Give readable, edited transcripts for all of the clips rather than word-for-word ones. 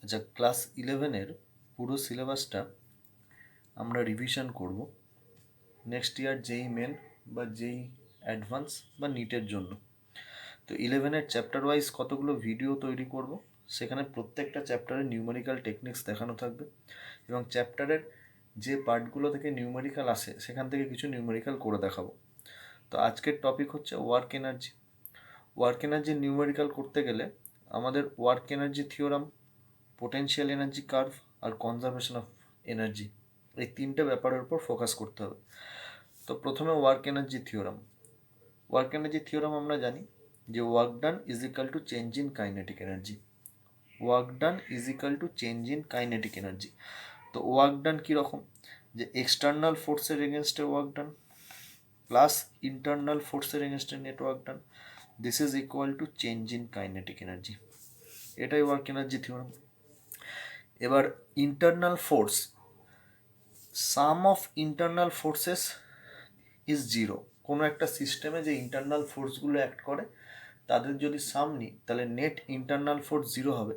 আচ্ছা, ক্লাস 11-এর পুরো সিলেবাসটা আমরা রিভিশন করব নেক্সট ইয়ার যেই মেন বা যেই অ্যাডভান্স বা নিটের জন্য। তো 11-এর চ্যাপ্টার ওয়াইজ কতগুলো ভিডিও তৈরি করব, সেখানে প্রত্যেকটা চ্যাপ্টারে নিউমেরিক্যাল টেকনিক্স দেখানো থাকবে এবং চ্যাপ্টারের যে পার্টগুলো থেকে নিউমেরিক্যাল আসে সেখান থেকে কিছু নিউমেরিক্যাল করে দেখাবো। তো আজকের টপিক হচ্ছে work energy. Work energy numerical করতে গেলে আমাদের work energy theorem, potential energy curve আর কনজারভেশন অফ এনার্জি, এই তিনটে ব্যাপারের উপর ফোকাস করতে হবে। তো প্রথমে work energy theorem. Work energy theorem আমরা জানি যে work done is equal to change in kinetic energy. Work done is equal to change in kinetic energy. তো ওয়ার্ক ডান কীরকম, যে এক্সটার্নাল ফোর্সের এগেনস্টে ওয়ার্ক ডান প্লাস ইন্টারনাল ফোর্সের এগেনস্টে net work done, this is equal to change in kinetic energy. এটাই work energy theorem. এবার internal force, some of internal forces is zero. কোনো একটা সিস্টেমে যে ইন্টারনাল ফোর্সগুলো অ্যাক্ট করে তাদের যদি সাম নিই তাহলে নেট ইন্টারনাল ফোর্স জিরো হবে,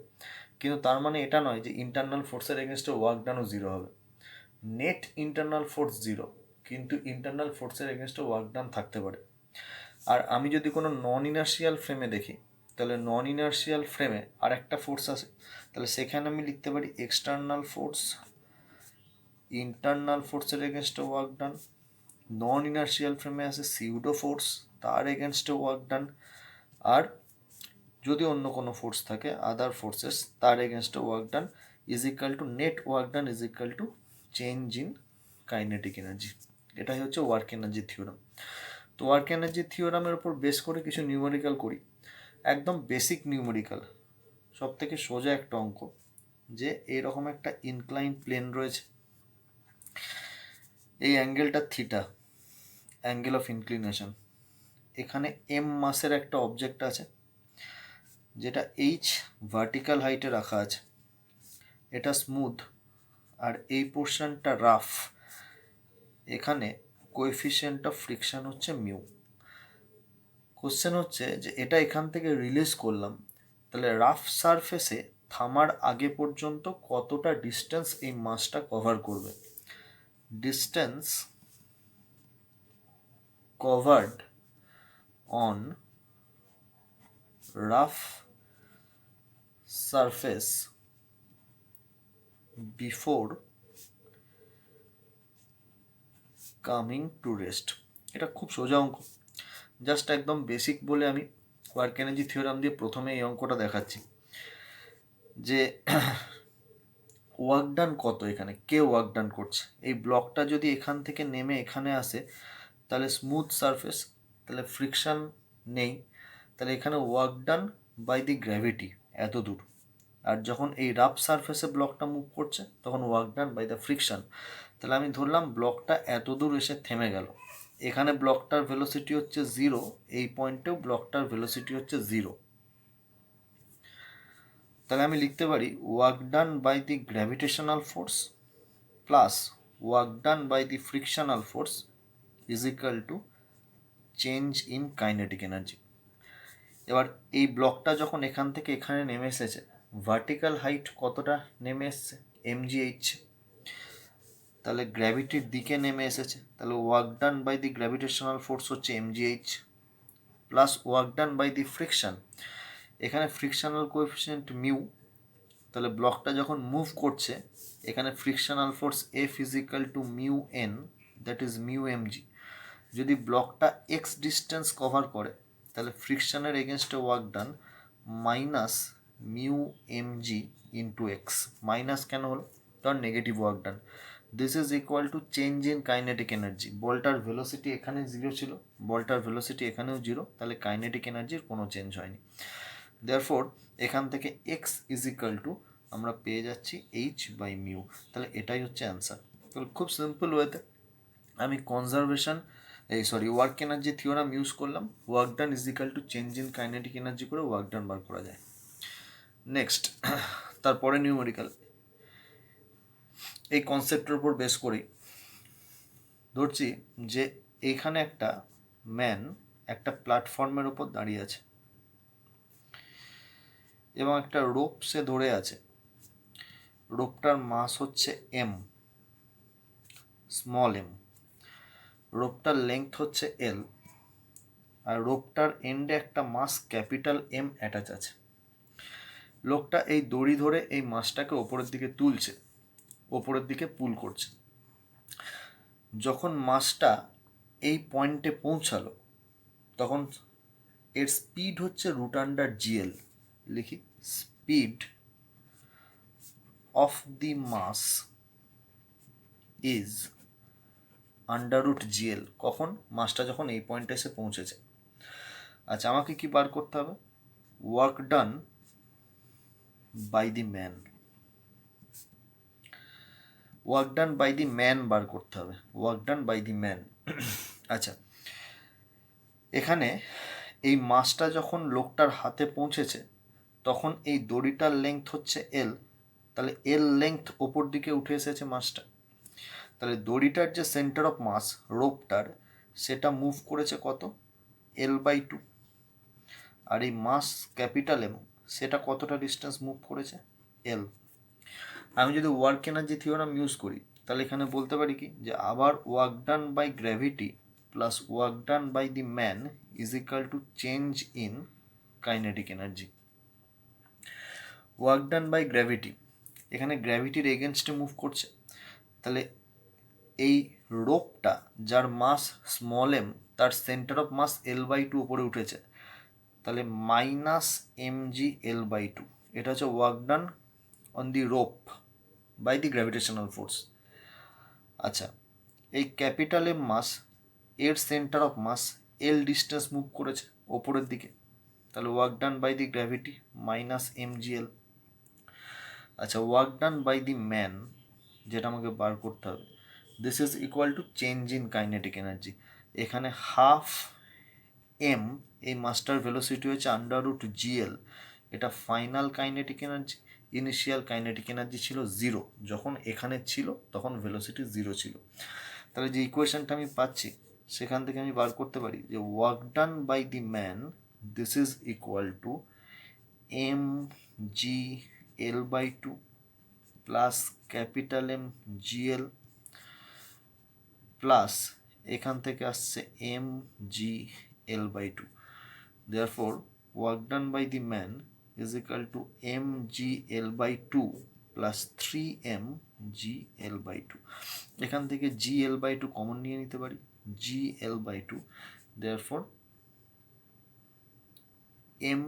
কিন্তু তার মানে এটা নয় যে ইন্টারনাল ফোর্সের এগেনস্টে ওয়ার্ক ডানও জিরো হবে। নেট ইন্টারনাল ফোর্স জিরো, কিন্তু ইন্টারনাল ফোর্সের এগেনস্টে ওয়ার্ক ডান থাকতে পারে। আর আমি যদি কোনো নন ইনার্শিয়াল ফ্রেমে দেখি, তাহলে নন ইনার্শিয়াল ফ্রেমে আর একটা ফোর্স আছে, তাহলে সেখানে আমি লিখতে পারি এক্সটার্নাল ফোর্স, ইন্টারনাল ফোর্সের এগেনস্টে ওয়ার্ক ডান। নন ইনার্শিয়াল ফ্রেমে আছে সিউডো ফোর্স, তার এগেনস্টে ওয়ার্ক ডান। আর যদি অন্য কোনো ফোর্স থাকে, আদার ফোর্সেস, তার এগেনস্টে work done is equal two net work done is equal to change in kinetic energy. এটাই হচ্ছে ওয়ার্ক এনার্জি থিওরাম। তো ওয়ার্ক এনার্জি থিওরামের উপর বেস করে কিছু নিউমেরিক্যাল করি, একদম বেসিক নিউমেরিক্যাল। সব থেকে সোজা একটা অঙ্ক, যে এইরকম একটা ইনক্লাইন প্লেন রয়েছে, এই অ্যাঙ্গেলটা থিটা, অ্যাঙ্গেল অফ ইনক্লিনেশন। এখানে এম মাসের একটা অবজেক্ট আছে যেটা এইচ ভার্টিক্যাল হাইটে রাখা আছে, এটা স্মুথ আর এই পোর্শনটা রাফ। এখানে কোএফিসিয়েন্ট অফ ফ্রিকশন হচ্ছে মিউ। কোশ্চেন হচ্ছে যে এটা এখান থেকে রিলিজ করলাম, তাহলে রাফ সারফেসে থামার আগে পর্যন্ত কতটা ডিস্টেন্স এই মাসটা কভার করবে। Distance covered on rough surface before coming to rest. এটা খুব সোজা অঙ্ক, জাস্ট একদম বেসিক বলে আমি ওয়ার্ক এনার্জি থিওরাম দিয়ে প্রথমে এই অঙ্কটা দেখাচ্ছি যে ওয়ার্ক ডান কত, এখানে কে ওয়ার্ক ডান করছে। এই ব্লকটা যদি এখান থেকে নেমে এখানে আসে তাহলে স্মুথ সারফেস, তাহলে ফ্রিকশন নেই, তাহলে এখানে work done by the gravity এত দূর। আর যখন এই রাফ সারফেসে ব্লকটা মুভ করছে তখন work done by the friction. তাহলে আমি ধরলাম ব্লকটা এত দূর এসে থেমে গেল, এখানে ব্লকটার ভেলোসিটি হচ্ছে জিরো, এই পয়েন্টেও ব্লকটার ভেলোসিটি হচ্ছে জিরো। তাহলে আমি লিখতে পারি work done by the gravitational force plus work done by the frictional force is equal to change in kinetic energy. এবার এই ব্লকটা যখন এখান থেকে এখানে নেমে এসেছে, ভার্টিক্যাল হাইট কতটা নেমে এসছে, mgh, তাহলে গ্র্যাভিটির দিকে নেমে এসেছে, তাহলে work done by the gravitational force হচ্ছে mgh plus work done by the friction, এখানে ফ্রিকশনাল কোএফিসিয়েন্ট মিউ, তাহলে ব্লকটা যখন মুভ করছে এখানে frictional force F is equal to mu N, that is mu MG. যদি ব্লকটা এক্স ডিস্টেন্স কভার করে তাহলে ফ্রিকশনের এগেনস্টে work done minus mu MG into X. Minus কেন হলো, কারণ negative work done. This is equal to change in kinetic energy. বলটার velocity এখানে জিরো ছিল, বলটার ভেলোসিটি এখানেও জিরো, তাহলে কাইনেটিক এনার্জির কোনো চেঞ্জ হয়নি। দেয়ারফোর এখান থেকে এক্স ইজ ইকাল টু আমরা পেয়ে যাচ্ছি এইচ বাই মিউ। তাহলে এটাই হচ্ছে অ্যান্সার। তাহলে খুব সিম্পল ওয়েতে আমি conservation work energy theorem use করলাম, work done is equal to change in kinetic energy করে ওয়ার্ক ডান বার করা যায়। নেক্সট, তারপরে নিউমেরিক্যাল, এই কনসেপ্টের উপর বেস করেই ধরছি যে এইখানে একটা ম্যান একটা প্ল্যাটফর্মের উপর দাঁড়িয়ে আছে এবং একটা রোপ সে ধরে আছে। রোপটার মাস হচ্ছে এম, স্মল এম, রোপটার লেংথ হচ্ছে এল, আর রোপটার এন্ডে একটা মাস ক্যাপিটাল এম অ্যাটাচ আছে। লোকটা এই দড়ি ধরে এই মাসটাকে ওপরের দিকে তুলছে, ওপরের দিকে পুল করছে। যখন মাসটা এই পয়েন্টে পৌঁছালো তখন এর স্পিড হচ্ছে রুট আন্ডার জিএল। লিখি, speed of the mass is under root GL. কখন? মাসটা যখন এই পয়েন্টে এসে পৌঁছেছে। আচ্ছা, আমাকে কি বার করতে হবে? Work done by the man. Work done by the man বার করতে হবে, work done by the man. আচ্ছা, এখানে এই মাসটা যখন লোকটার হাতে পৌঁছেছে তখন এই দড়িটার লেংথ হচ্ছে এল, তাহলে এল লেংথ ওপর দিকে উঠে এসেছে মাসটা। তাহলে দড়িটার যে সেন্টার অফ মাস রোপটার, সেটা মুভ করেছে কত? L/2। আর এই মাস ক্যাপিটাল এম, সেটা কতটা ডিস্টেন্স মুভ করেছে? এল। আমি যদি ওয়ার্ক এনার্জি থিওরাম ইউজ করি তাহলে এখানে বলতে পারি কি, যে আবার work done by gravity plus work done by the man is equal to change in kinetic energy. Work done by gravity, এখানে গ্র্যাভিটির এগেনস্টে মুভ করছে, তাহলে এই রোপটা যার মাস স্মল এম, তার সেন্টার অফ মাস L/2 উপরে উঠেছে, তাহলে মাইনাস mg/L/2। এটা হচ্ছে work done on the rope by the gravitational force. আচ্ছা, এই ক্যাপিটাল এম মাস, এর centre of mass L distance move করেছে ওপরের দিকে, তাহলে work done by the gravity minus mgl। আচ্ছা, work done by the man যেটা আমাকে বার করতে হবে, this is equal to change in kinetic energy. এখানে হাফ এম, এই মাস্টার ভেলোসিটি হচ্ছে আন্ডার রুট জিএল, এটা final kinetic energy. Initial kinetic energy ছিল 0, যখন এখানে ছিল তখন ভেলোসিটি 0 ছিল। তাহলে যে ইকুয়েশনটা আমি পাচ্ছি সেখান থেকে আমি বার করতে পারি যে work done by the man this is equal to mg/L/2 plus capital M GL plus এখান থেকে আসছে mg/L/2। Therefore work done by the man is equal to mg/L/2 plus 3mg/L/2। এখান থেকে g/L/2 কমন নিয়ে নিতে পারি, g/L/2, therefore m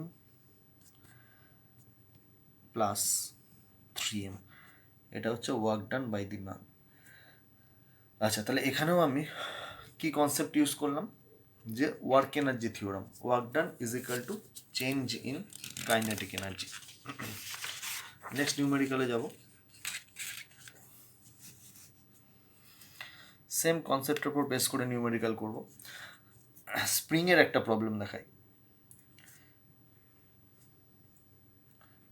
plus 3m। এটা হচ্ছে work done by the man. আচ্ছা, তাহলে এখানেও আমি কি কনসেপ্ট ইউজ করলাম, যে work energy theorem, work done is equal to change in kinetic energy. Next নিউমেরিক্যালে যাব। সেম কনসেপ্টের উপর বেস করে নিউমেরিক্যাল করব। স্প্রিংয়ের একটা প্রবলেম দেখাই।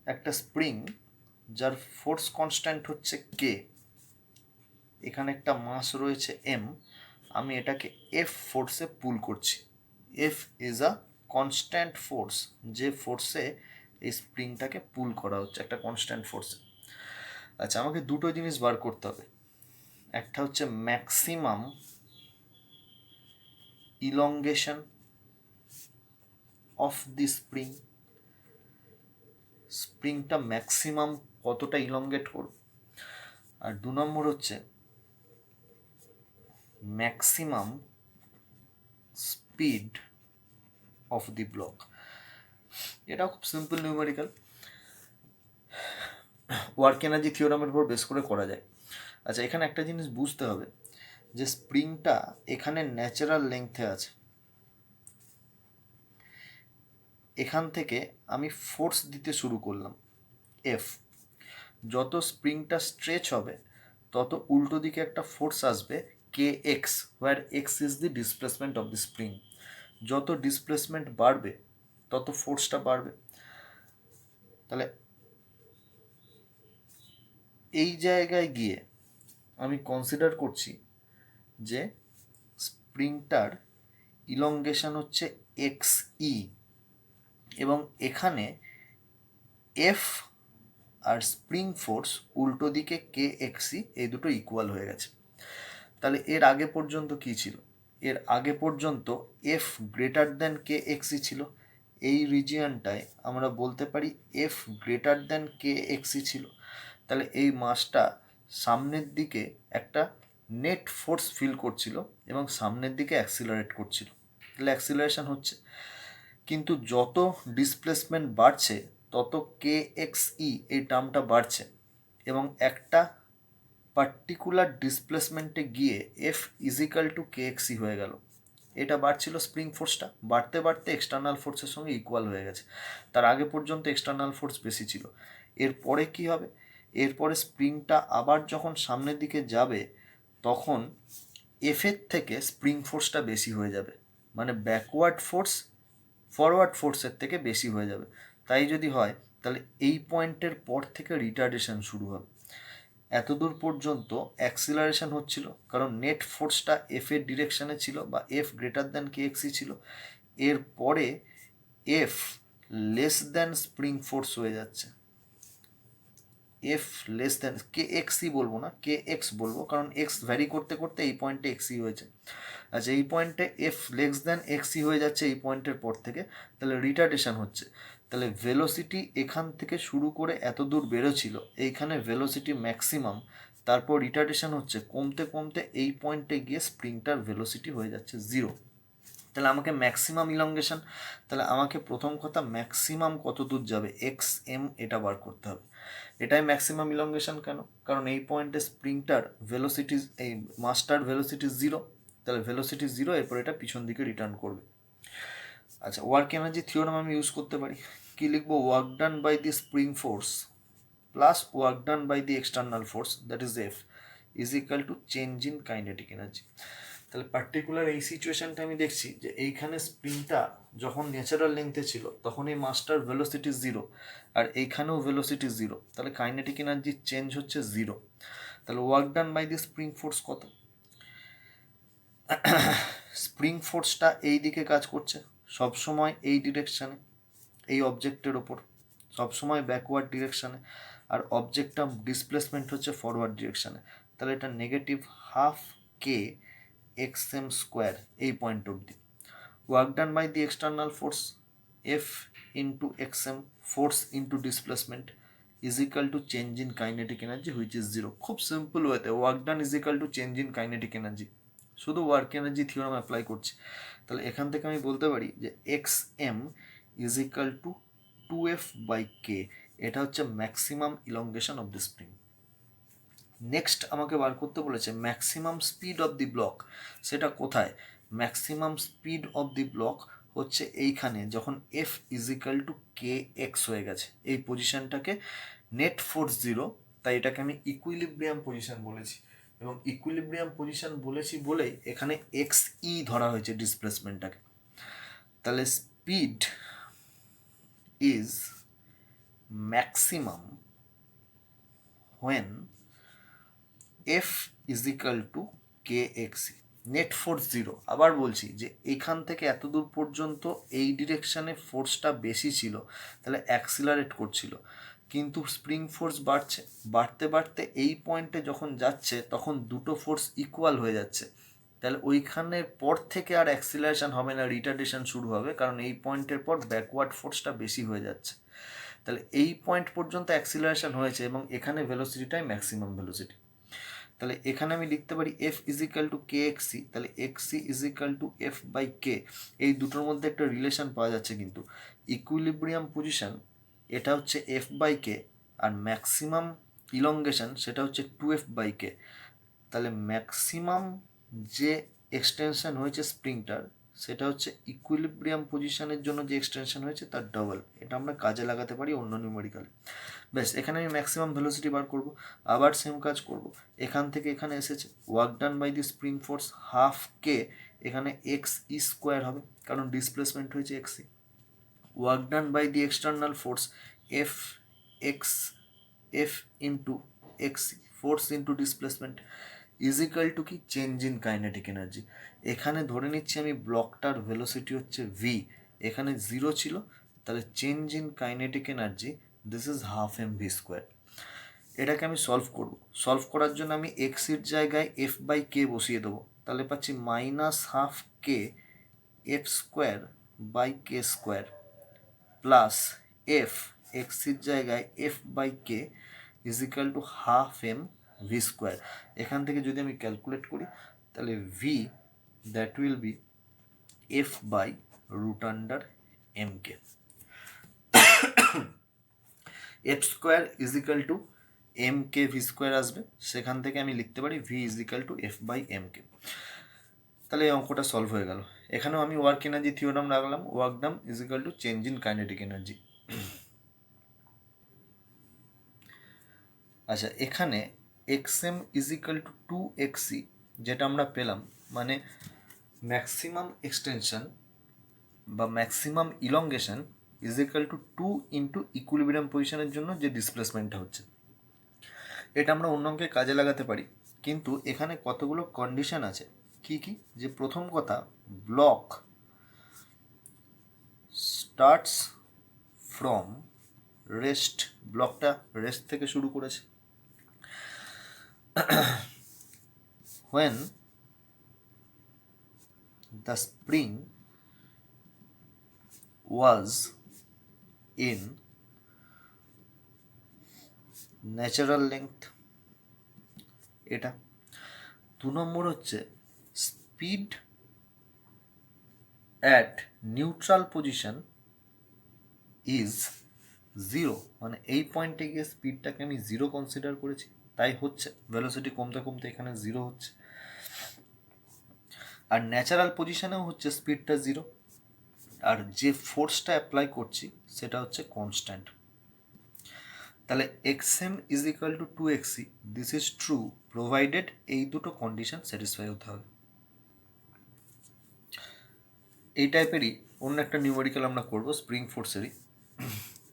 একটা স্প্রিং যার ফোর্স কনস্ট্যান্ট হচ্ছে কে, এখানে একটা মাস রয়েছে এম, আমি এটাকে এফ ফোর্সে পুল করছি। F is a constant force, যে ফোর্সে এই স্প্রিংটাকে পুল করা হচ্ছে, একটা কনস্ট্যান্ট ফোর্সে। আচ্ছা, আমাকে দুটো জিনিস বার করতে হবে। একটা হচ্ছে maximum elongation of the spring, স্প্রিংটা ম্যাক্সিমাম কতটা ইলংগেট করব। আর 2 নম্বর হচ্ছে maximum speed of the block. এটা খুব সিম্পল নিউমেরিক্যাল, ওয়ার্ক এনার্জি থিওরামের উপর বেস করে করা যায়। আচ্ছা, এখানে একটা জিনিস বুঝতে হবে, যে স্প্রিংটা এখানে ন্যাচারাল লেংথে আছে, এখান থেকে আমি ফোর্স দিতে শুরু করলাম এফ। যত স্প্রিংটা স্ট্রেচ হবে তত উল্টো দিকে একটা ফোর্স আসবে K x, where x is the displacement of the spring. যত ডিসপ্লেসমেন্ট বাড়বে তত ফোর্সটা বাড়বে। তাহলে এই জায়গায় গিয়ে আমি কনসিডার করছি যে স্প্রিংটার ইলংগেশন হচ্ছে এক্স ই, এবং এখানে এফ আর স্প্রিং ফোর্স উল্টো দিকে কে এক্সি এই দুটো ইকুয়াল হয়ে গেছে। তাহলে এর আগে পর্যন্ত কি ছিল? এর আগে পর্যন্ত এফ গ্রেটার দ্যান কে এক্সি ছিল। এই রিজিয়নটায় আমরা বলতে পারি এফ গ্রেটার দ্যান কে এক্সি ছিল। তাহলে এই মাসটা সামনের দিকে একটা নেট ফোর্স ফিল করছিল এবং সামনের দিকে অ্যাক্সিলারেট করছিল। তাহলে অ্যাক্সিলারেশন হচ্ছে, কিন্তু যত ডিসপ্লেসমেন্ট বাড়ছে তত কে এক্স ই এই টার্মটা বাড়ছে এবং একটা পার্টিকুলার ডিসপ্লেসমেন্টে গিয়ে এফ ইজিক্যাল টু কে এক্সি হয়ে গেল। এটা বাড়ছিল স্প্রিং ফোর্সটা, বাড়তে বাড়তে এক্সটার্নাল ফোর্সের সঙ্গে ইকুয়াল হয়ে গেছে। তার আগে পর্যন্ত এক্সটার্নাল ফোর্স বেশি ছিল। এরপরে কি হবে? এরপরে স্প্রিংটা আবার যখন সামনের দিকে যাবে তখন এফের থেকে স্প্রিং ফোর্সটা বেশি হয়ে যাবে, মানে ব্যাকওয়ার্ড ফোর্স ফরওয়ার্ড ফোর্সের থেকে বেশি হয়ে যাবে। তাই যদি হয় তাহলে এই পয়েন্টের পর থেকে রিটার্ডেশন শুরু হবে। এতদূর পর্যন্ত অ্যাক্সিলারেশন হচ্ছিল কারণ নেট ফোর্সটা এফ এর ডিরেকশানে ছিল বা এফ গ্রেটার দ্যান কে এক্সি ছিল। এরপরে F less than spring force হয়ে যাচ্ছে। এফ লেস দ্যান কে এক্সই বলবো না, কে এক্স বলবো, কারণ এক্স ভ্যারি করতে করতে এই পয়েন্টে এক্সই হয়েছে। আচ্ছা, এই পয়েন্টে এফ লেস দ্যান এক্সই হয়ে যাচ্ছে এই পয়েন্টের পর থেকে, তাহলে রিটার্ডেশন হচ্ছে। তাহলে ভেলোসিটি এখান থেকে শুরু করে এত দূর বেরোছিল, এইখানে ভেলোসিটি ম্যাক্সিমাম, তারপর রিটার্ডেশন হচ্ছে, কমতে কমতে এই পয়েন্টে গিয়ে স্প্রিংটার ভেলোসিটি হয়ে যাচ্ছে 0। তাহলে আমাকে ম্যাক্সিমাম ইলংগেশন, তাহলে আমাকে প্রথম কথা ম্যাক্সিমাম কত দূর যাবে এক্স এম এটা বার করতে হবে। এটাই ম্যাক্সিমাম ইলংগেশন কেন? কারণ এই পয়েন্টে স্প্রিংটার ভেলোসিটি, এই মাসটার ভেলোসিটি 0, তাহলে ভেলোসিটি 0, এরপর এটা পিছন দিকে রিটার্ন করবে। আচ্ছা, ওয়ার্ক এনার্জি থিওরাম আমি ইউজ করতে পারি। কি লিখবো? Work done by the spring force plus work done by the external force that is F is equal to change in kinetic energy. তাহলে পার্টিকুলার এই সিচুয়েশনটা আমি দেখছি যে এইখানে স্প্রিংটা যখন ন্যাচারাল লেন্থে ছিল তখন এই মাসটার ভেলোসিটি 0 আর এইখানেও ভেলোসিটি 0, তাহলে কাইনেটিক এনার্জি চেঞ্জ হচ্ছে 0। তাহলে work done by the spring force কত? স্প্রিং ফোর্সটা এই দিকে কাজ করছে সবসময় এই ডিরেকশানে, এই অবজেক্টের ওপর সবসময় ব্যাকওয়ার্ড ডিরেকশানে, আর অবজেক্টটা ডিসপ্লেসমেন্ট হচ্ছে ফরওয়ার্ড ডিরেকশানে। তাহলে এটা negative half K x M square এই পয়েন্ট অবধি। Work done by the external force F into X M, force into displacement, is equal to change in kinetic energy which is 0। খুব simple ওয়েতে work done is equal to change in kinetic energy, শুধু work energy theorem apply করছি। তাহলে এখান থেকে আমি বলতে পারি যে x M is equal to 2f by K, এটা হচ্ছে maximum elongation of the spring. Next আমাকে বার করতে বলেছে maximum speed of the block. সেটা কোথায়? Maximum speed of the block হচ্ছে এইখানে, যখন F is equal to K x হয়ে গেছে। এই পজিশনটাকে নেট ফোর্স 0, তাই এটাকে আমি ইকুইলিব্রিয়াম পজিশন বলেছি, এবং ইকুইলিব্রিয়াম পজিশন বলেছি বলেই এখানে এক্স ই ধরা হয়েছে ডিসপ্লেসমেন্টটাকে। তাহলে speed is maximum when f is equal to kx, net force 0। আবার বলছি যে এখান থেকে এত দূর পর্যন্ত এই ডিরেকশানে ফোর্সটা বেশি ছিল, তাহলে অ্যাক্সিলারেট করছিল, কিন্তু স্প্রিং ফোর্স বাড়ছে, বাড়তে বাড়তে এই পয়েন্টে যখন যাচ্ছে তখন দুটো ফোর্স ইকুয়াল হয়ে যাচ্ছে। তাহলে ওইখানের পর থেকে আর অ্যাক্সিলারেশন হবে না, রিটার্ডেশন শুরু হবে, কারণ এই পয়েন্টের পর ব্যাকওয়ার্ড ফোর্সটা বেশি হয়ে যাচ্ছে। তাহলে এই পয়েন্ট পর্যন্ত অ্যাক্সিলারেশন হয়েছে এবং এখানে ভেলোসিটিটাই ম্যাক্সিমাম ভেলোসিটি। তাহলে এখানে আমি লিখতে পারি এফ ইজিক্যাল টু কে এক্সি, তাহলে এক্সি ইজিক্যাল টু এফ বাই কে। এই দুটোর মধ্যে একটা রিলেশন পাওয়া যাচ্ছে, কিন্তু ইকুইলিব্রিয়াম পজিশন এটা হচ্ছে এফ বাই কে, আর ম্যাক্সিমাম ইলংগেশন সেটা হচ্ছে 2f বাই কে। তাহলে ম্যাক্সিমাম যে এক্সটেনশন হয়েছে স্প্রিংটার সেটা হচ্ছে ইকুইলিব্রিয়াম পজিশনের জন্য যে এক্সটেনশন হয়েছে তার ডবল। এটা আমরা কাজে লাগাতে পারি অন্য নিউমেরিক্যালে। ব্যাস, এখানে আমি ম্যাক্সিমাম ভেলোসিটি বার করব। আবার সেম কাজ করব, এখান থেকে এখানে এসেছে work done by the spring force half K, এখানে এক্স ই স্কোয়ার হবে কারণ ডিসপ্লেসমেন্ট হয়েছে x e. Work done by the external force F x F into x e, force into displacement is equal to কি? Change in kinetic energy. এখানে ধরে নিচ্ছি আমি ব্লকটার velocity হচ্ছে ভি, এখানে 0 ছিল, তাহলে change in kinetic energy this is half M V square. এটাকে আমি সলভ করার জন্য আমি এক্সের জায়গায় এফ বাই কে বসিয়ে দেবো, তাহলে পাচ্ছি -12 K F square by K square plus F এক্সের জায়গায় F by K is equal to half M V square. এখান থেকে যদি আমি ক্যালকুলেট করি তাহলে V that will be F by root under M K. F square is equal to M K V square আসবে, সেখান থেকে আমি লিখতে পারি V is equal to F by M K. তাহলে এই অঙ্কটা সলভ হয়ে গেল। এখানেও আমি ওয়ার্ক এনার্জি থিওরাম রাখলাম, work done is equal to change in kinetic energy. আচ্ছা, এখানে X M is equal to 2xc যেটা আমরা পেলাম, মানে ম্যাক্সিমাম এক্সটেনশন বা maximum elongation is equal to 2 into equilibrium পজিশনের জন্য যে ডিসপ্লেসমেন্টটা হচ্ছে। এটা আমরা অন্য অঙ্কে কাজে লাগাতে পারি, কিন্তু এখানে কতগুলো কন্ডিশন আছে। কি কি? যে প্রথম কথা, ব্লক স্টার্টস ফ্রম রেস্ট, ব্লকটা রেস্ট থেকে শুরু করেছে। when the spring was in natural length, এটা। 2 নম্বর হচ্ছে speed at neutral position is 0, মানে এই পয়েন্টে গিয়ে স্পিডটাকে আমি 0 কনসিডার করেছি, তাই হচ্ছে ভেলোসিটি কমতে কমতে এখানে 0 হচ্ছে। আর ন্যাচারাল পজিশনেও হচ্ছে স্পিডটা 0, আর যে ফোর্সটা অ্যাপ্লাই করছি সেটা হচ্ছে কনস্ট্যান্ট। তাহলে X M is equal to 2xc, this is true provided এই দুটো কন্ডিশন স্যাটিসফাই হতে হবে। এই টাইপেরই অন্য একটা নিউমেরিক্যাল আমরা করবো স্প্রিং ফোর্সেরই,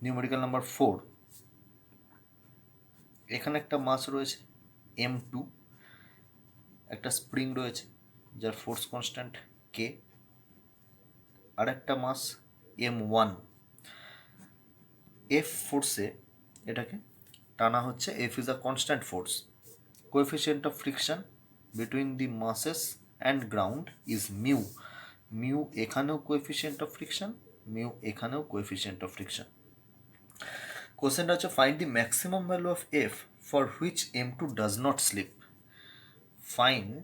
নিউমেরিক্যাল নাম্বার 4। এখানে একটা মাস রয়েছে m2, একটা স্প্রিং রয়েছে যার ফোর্স কনস্ট্যান্ট k, আর একটা মাস m1। এফ ফোর্সে এটাকে টানা হচ্ছে, F is a constant force. Coefficient of friction between the মাসেস and ground is mu, mu এখানেও কোএফিসিয়েন্ট অফ ফ্রিকশন, মিউ এখানেও কোএফিসিয়েন্ট অফ ফ্রিকশন। কোশ্চেনটা হচ্ছে find the maximum value of F for which m2 does not slip. Find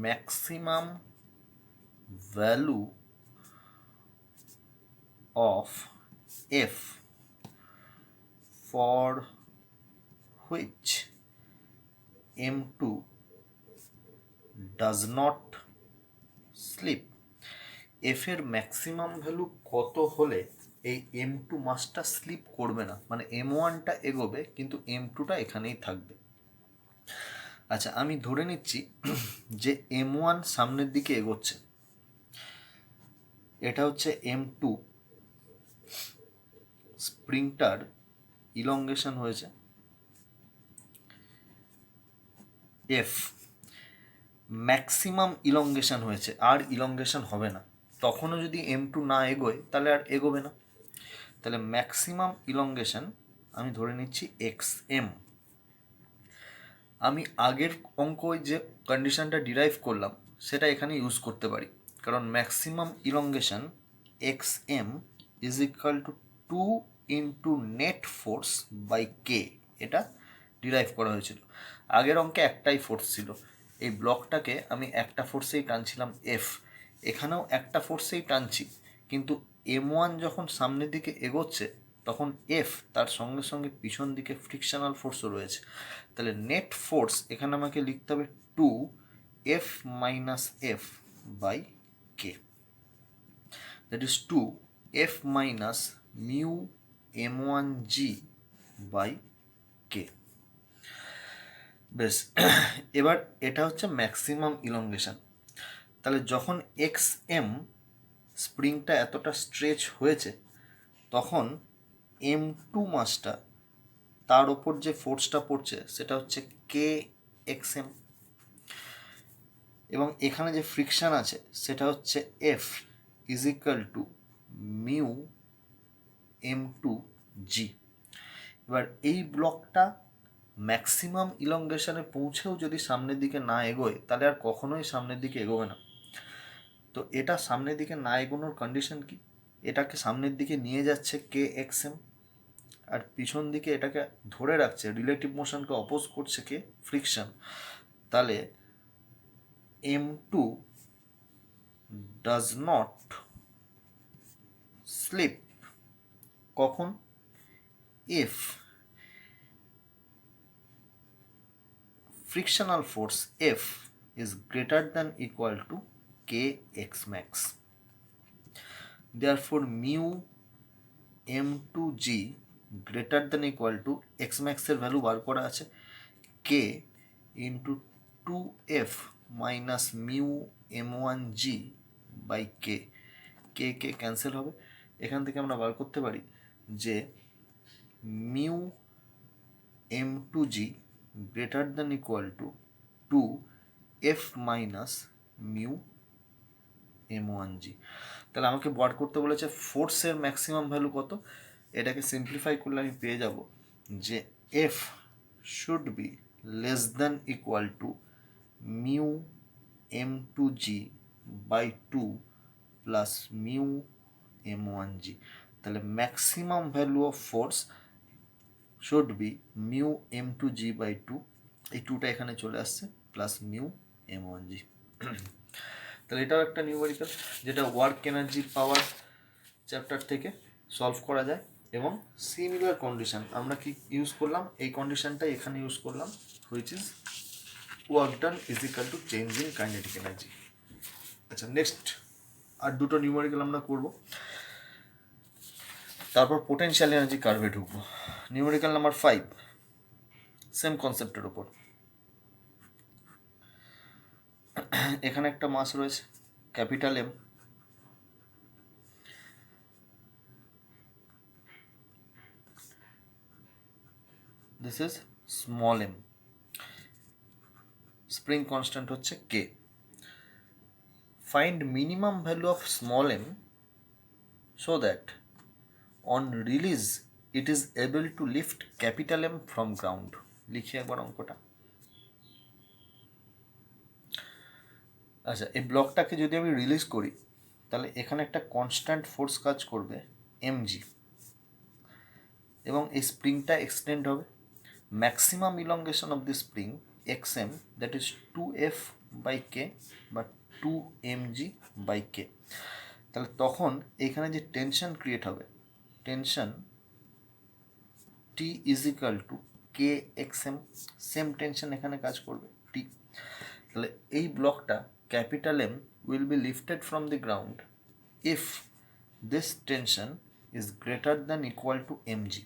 maximum value of f for which m2 does not sleep। f এর maximum value কত হলে এই m2 মাসটা slip করবে না, মানে m1টা এগোবে কিন্তু m2টা এখানেই থাকবে। আচ্ছা, আমি ধরে নিচ্ছি যে m1 সামনের দিকে এগোচ্ছে, এটা হচ্ছে m2, স্প্রিংটার ইলংগেশন হয়েছে f, ম্যাক্সিমাম ইলংগেশন হয়েছে, আর ইলংগেশন হবে না। তখনও যদি m2 না এগোয় তাহলে আর এগোবে না, তাহলে ম্যাক্সিমাম ইলংগেশন আমি ধরে নিচ্ছি xm। আমি আগের অঙ্ক যে কন্ডিশনটা ডিরাইভ করলাম সেটা এখানে ইউজ করতে পারি, কারণ maximum elongation xm is equal to 2 into net force by K, এটা ডিরাইভ করা হয়েছিল। আগের অঙ্কে একটাই ফোর্স ছিল, এই ব্লকটাকে আমি একটা ফোর্সেই টানছিলাম এফ, এখানেও একটা ফোর্সেই টানছি, কিন্তু m1 যখন সামনের দিকে এগোচ্ছে তখন এফ তার সঙ্গে সঙ্গে পিছন দিকে ফ্রিকশনাল ফোর্সও রয়েছে, তাহলে নেট ফোর্স এখানে আমাকে লিখতে হবে 2f minus F by K, that is 2f minus mu m1g by K. বেশ, এবার এটা হচ্ছে ম্যাক্সিমাম ইলংগেশন। তাহলে যখন এক্স এম স্প্রিংটা এতটা স্ট্রেচ হয়েছে তখন m2 মাসটা তার ওপর যে ফোর্সটা পড়ছে সেটা হচ্ছে কে এক্স এম, এবং এখানে যে ফ্রিকশন আছে সেটা হচ্ছে F is equal to mu m2g। এবার এই ব্লকটা ম্যাক্সিমাম ইলংগেশনে পৌঁছেও যদি সামনের দিকে না এগোয় তাহলে আর কখনোই সামনের দিকে এগোবে না। তো এটা সামনের দিকে না এগোনোর কন্ডিশন কি? এটাকে সামনের দিকে নিয়ে যাচ্ছে কে এক্স এম, আর পিছন দিকে এটাকে ধরে রাখছে, রিলেটিভ মোশনকে অপোজ করছে কে? ফ্রিকশন। তাহলে M2 ডাজ নট স্লিপ কখন? If frictional force F is greater than equal to kx max. Therefore mu m2g greater than equal to x max এর ভ্যালু বার করা আছে k into 2f minus mu m1g by k, k k cancel হবে। এখান থেকে আমরা বার করতে পারি যে mu m2g greater than equal to 2f minus mu m1g। তাহলে আমাকে বার করতে বলেছে ফোর্সের ম্যাক্সিমাম ভ্যালু কত। এটাকে সিম্পলিফাই করলে আমি পেয়ে যাব যে f should be less than equal to mu m2g by 2 plus mu m1g। তাহলে maximum value of force should be mu m2g by 2, এই 2টা এখানে চলে আসছে, প্লাস মিউ m1g। তাহলে এটাও একটা নিউমেরিক্যাল যেটা ওয়ার্ক এনার্জি পাওয়ার চ্যাপ্টার থেকে সলভ করা যায়। এবং সিমিলার কন্ডিশন আমরা কি ইউজ করলাম, এই কন্ডিশনটাই এখানে ইউজ করলাম, which is work done is equal to change in kinetic energy. আচ্ছা, নেক্সট আর দুটো নিউমেরিক্যাল আমরা করব, তারপর পোটেনশিয়াল এনার্জি কার্ভে ঢুকবো। নিউমেরিক্যাল নাম্বার 5, সেম কনসেপ্টের ওপর। এখানে একটা মাস রয়েছে capital M, this is small m, spring constant হচ্ছে K. Find minimum value of small m so that on release it is able to lift capital M from ground। লিখি একবার অঙ্কটা। আচ্ছা, এই ব্লকটাকে যদি আমি রিলিজ করি তাহলে এখানে একটা কনস্ট্যান্ট ফোর্স কাজ করবে mg, এবং এই স্প্রিংটা এক্সটেন্ড হবে। Maximum elongation of the spring xm, that is 2f by K বা 2mg বাই কে। তাহলে তখন এখানে যে টেনশন ক্রিয়েট হবে, tension T is equal to K x M, same tension এখানে কাজ করবে T। তাহলে এই ব্লকটা capital M will be lifted from the ground if this tension is greater than equal to MG.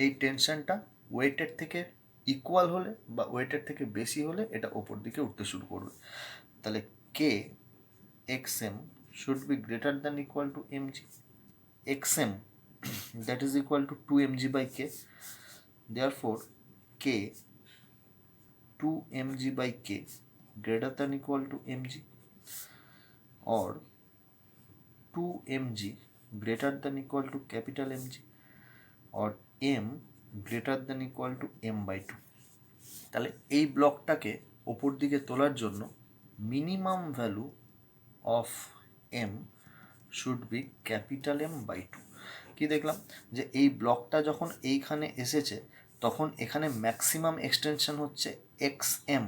এই টেনশনটা ওয়েটের থেকে ইকুয়াল হলে বা ওয়েটের থেকে বেশি হলে এটা ওপর দিকে উঠতে শুরু করবে। তাহলে K x M should be greater than equal to MG. X M that is equal to 2mg by k, therefore k 2mg by k greater than equal to mg, or 2mg greater than equal to capital mg, or m greater than equal to m by 2। তাহলে এই ব্লকটাকে ওপর দিকে তোলার জন্য minimum value of m should be capital M by 2। কি দেখলাম যে এই ব্লকটা যখন এইখানে এসেছে তখন এখানে ম্যাক্সিমাম এক্সটেনশন হচ্ছে এক্স এম,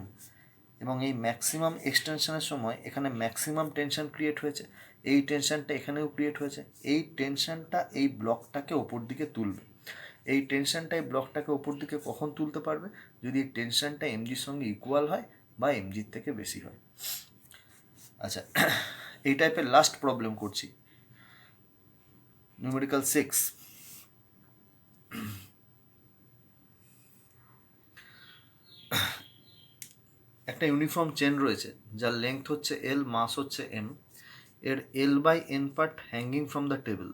এবং এই ম্যাক্সিমাম এক্সটেনশনের সময় এখানে ম্যাক্সিমাম টেনশন ক্রিয়েট হয়েছে, এই টেনশনটা এখানেও ক্রিয়েট হয়েছে। এই টেনশনটা এই ব্লকটাকে ওপর দিকে তুলবে। এই টেনশনটা এই ব্লকটাকে ওপর দিকে কখন তুলতে পারবে? যদি এই টেনশনটা এমজির সঙ্গে ইকুয়াল হয় বা এমজির থেকে বেশি হয়। আচ্ছা, এই টাইপের লাস্ট প্রবলেম করছি, নিউমেরিক্যাল 6। একটা ইউনিফর্ম চেন রয়েছে যার লেংথ হচ্ছে এল, মাস হচ্ছে এম, এর L by N part hanging from the table.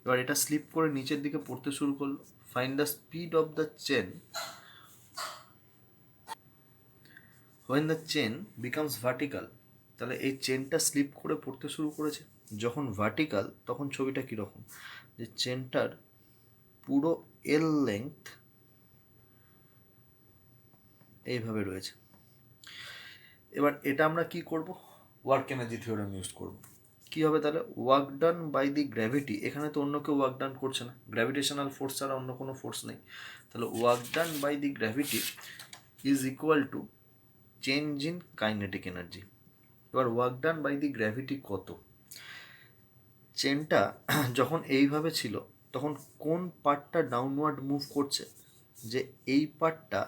এবার এটা স্লিপ করে নিচের দিকে পড়তে শুরু করলো। Find the speed of the chain when the chain becomes vertical. তাহলে এই চেনটা স্লিপ করে পড়তে শুরু করেছে যখন ভার্টিক্যাল, তখন ছবিটা কীরকম, যে চেনটার পুরো এল লেংথ এইভাবে রয়েছে। এবার এটা আমরা কি করব, ওয়ার্ক এনার্জি থিওরাম ইউজ করব। কি হবে তাহলে, work done by the gravity, এখানে তো অন্য কেউ ওয়ার্ক ডান করছে না, গ্র্যাভিটেশনাল ফোর্স ছাড়া অন্য কোনো ফোর্স নেই, তাহলে work done by the gravity is equal to change in kinetic energy. এবার work done by the gravity কত, চেনটা যখন এইভাবে ছিল তখন কোন পার্টটা ডাউনওয়ার্ড মুভ করছে, যে এই পার্টটা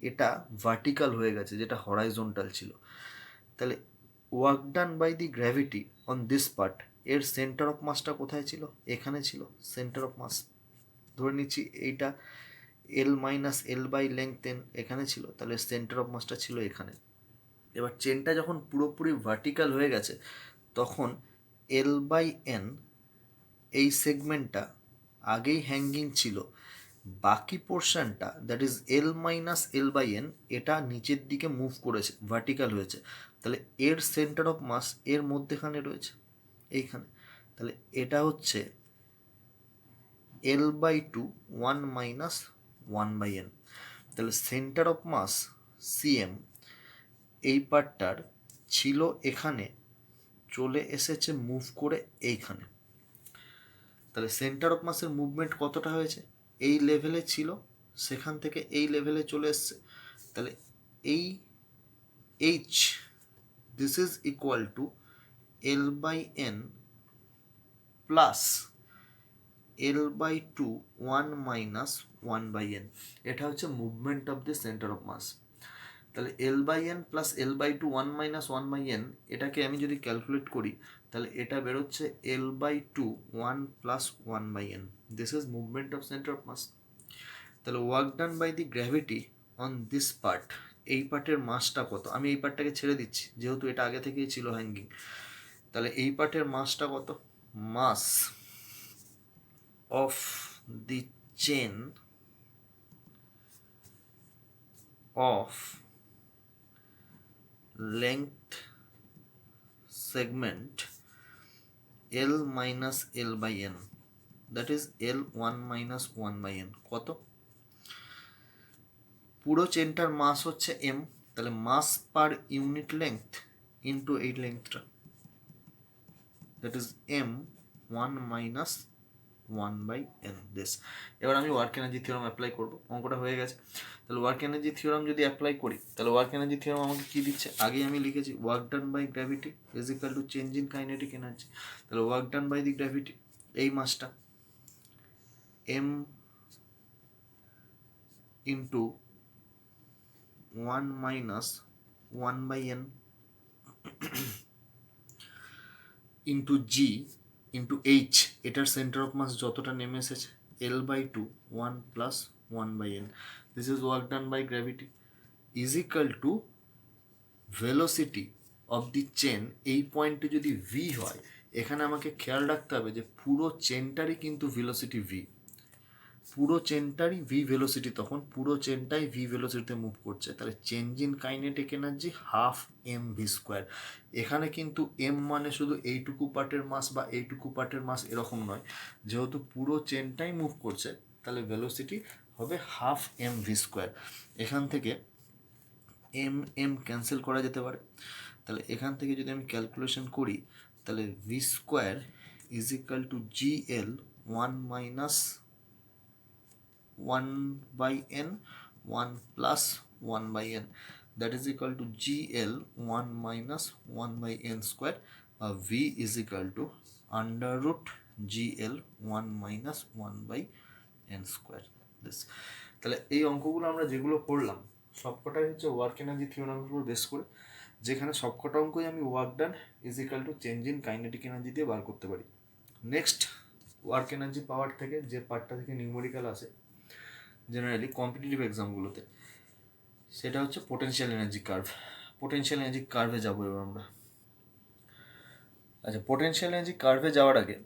এটা ভার্টিক্যাল হয়ে গেছে যেটা হরাইজন্টাল ছিল, তাহলে work done by the gravity on this part, এর সেন্টার অফ মাসটা কোথায় ছিল, এখানে ছিল সেন্টার অফ মাস। ধরে নিচ্ছি এইটা L minus L by length N এখানে ছিল, তাহলে সেন্টার অফ মাসটা ছিল এখানে। এবার চেনটা যখন পুরোপুরি ভার্টিক্যাল হয়ে গেছে তখন এল বাই এন এই সেগমেন্টটা আগেই হ্যাঙ্গিং ছিল, বাকি পোর্শনটা that is L minus L by N এটা নিচের দিকে মুভ করেছে, ভার্টিক্যাল হয়েছে, তাহলে এর সেন্টার অফ মাস এর মধ্যেখানে রয়েছে এইখানে, তাহলে এটা হচ্ছে L by two one minus one by N, তাহলে সেন্টার অফ মাস সিএম এই পার্টটার ছিল এখানে, চলে এসেছে মুভ করে এইখানে, তাহলে সেন্টার অফ মাসের মুভমেন্ট কতটা হয়েছে, এই লেভেলে ছিল সেখান থেকে এই লেভেলে চলে এসছে, তাহলে এই H this is equal to L by N plus L by two one minus one by N, এটা হচ্ছে movement of the centre of mass. তাহলে L by N plus L by two one minus one by N, এটাকে আমি যদি calculate করি তাহলে এটা বেরোচ্ছে L by two one plus one by N, this is movement of centre of mass. তাহলে work done by the gravity on this part, এই পার্টের মাসটা কত, আমি এই পার্টটাকে ছেড়ে দিচ্ছি যেহেতু এটা আগে থেকেই ছিল হ্যাঙ্গিং, তাহলে এই পার্টের মাসটা কত, mass of the chain of length segment L minus L by N, that is L1 minus 1 by N, কত, পুরো চেনটার মাস হচ্ছে M, তাহলে mass per unit length into এই লেংথটা, that is M1 minus 1 by N দিস। এবার আমি ওয়ার্ক এনার্জি থিওরাম অ্যাপ্লাই করবো, অঙ্কটা হয়ে গেছে। তাহলে ওয়ার্ক এনার্জি থিওরাম যদি অ্যাপ্লাই করি তাহলে ওয়ার্ক এনার্জি থিওরাম আমাকে কী দিচ্ছে, আগেই আমি লিখেছি work done by gravity is equal to change in kinetic energy, তাহলে work done by the gravity এই মাসটা M into one minus one by N into G into H, এটার সেন্টার অফ মাস যতটা নেমে এসেছে L by two one plus one by N, this is work done by gravity is equal to velocity of the chain, এই পয়েন্টে যদি V হয়, এখানে আমাকে খেয়াল রাখতে হবে যে পুরো চেনটারই কিন্তু ভেলোসিটি ভি, পুরো চেনটারই ভি ভেলোসিটি, তখন পুরো চেনটাই ভি ভেলোসিটিতে মুভ করছে, তাহলে change in kinetic energy half M V square. এখানে কিন্তু এম মানে শুধু এইটুকু পার্টের মাস বা এইটুকু পার্টের মাস এরকম নয়, যেহেতু পুরো চেনটাই মুভ করছে তাহলে ভেলোসিটি হবে হাফ এম ভি স্কোয়ার। এখান থেকে এম এম ক্যান্সেল করা যেতে পারে, তাহলে এখান থেকে যদি আমি ক্যালকুলেশন করি তাহলে V square is equal to G L one minus one by N one plus one by N, that is equal to G L one minus one by N square, V is equal to under root G L one minus one by N square this. তাহলে এই অঙ্কগুলো আমরা যেগুলো করলাম সবকটাই হচ্ছে work energy থিওরামের উপর বেস করে, যেখানে সবকটা অঙ্কই আমি work done is equal to change in kinetic energy দিয়ে বার করতে পারি। নেক্সট ওয়ার্ক এনার্জি পাওয়ার থেকে যে পার্টটা থেকে নিউমেরিক্যাল আসে জেনারেলি কম্পিটিটিভ এক্সামগুলোতে, সেটা হচ্ছে potential energy curve. Potential energy কার্ভে যাবো এবার আমরা। আচ্ছা, পোটেনশিয়াল এনার্জি কার্ভে যাওয়ার আগে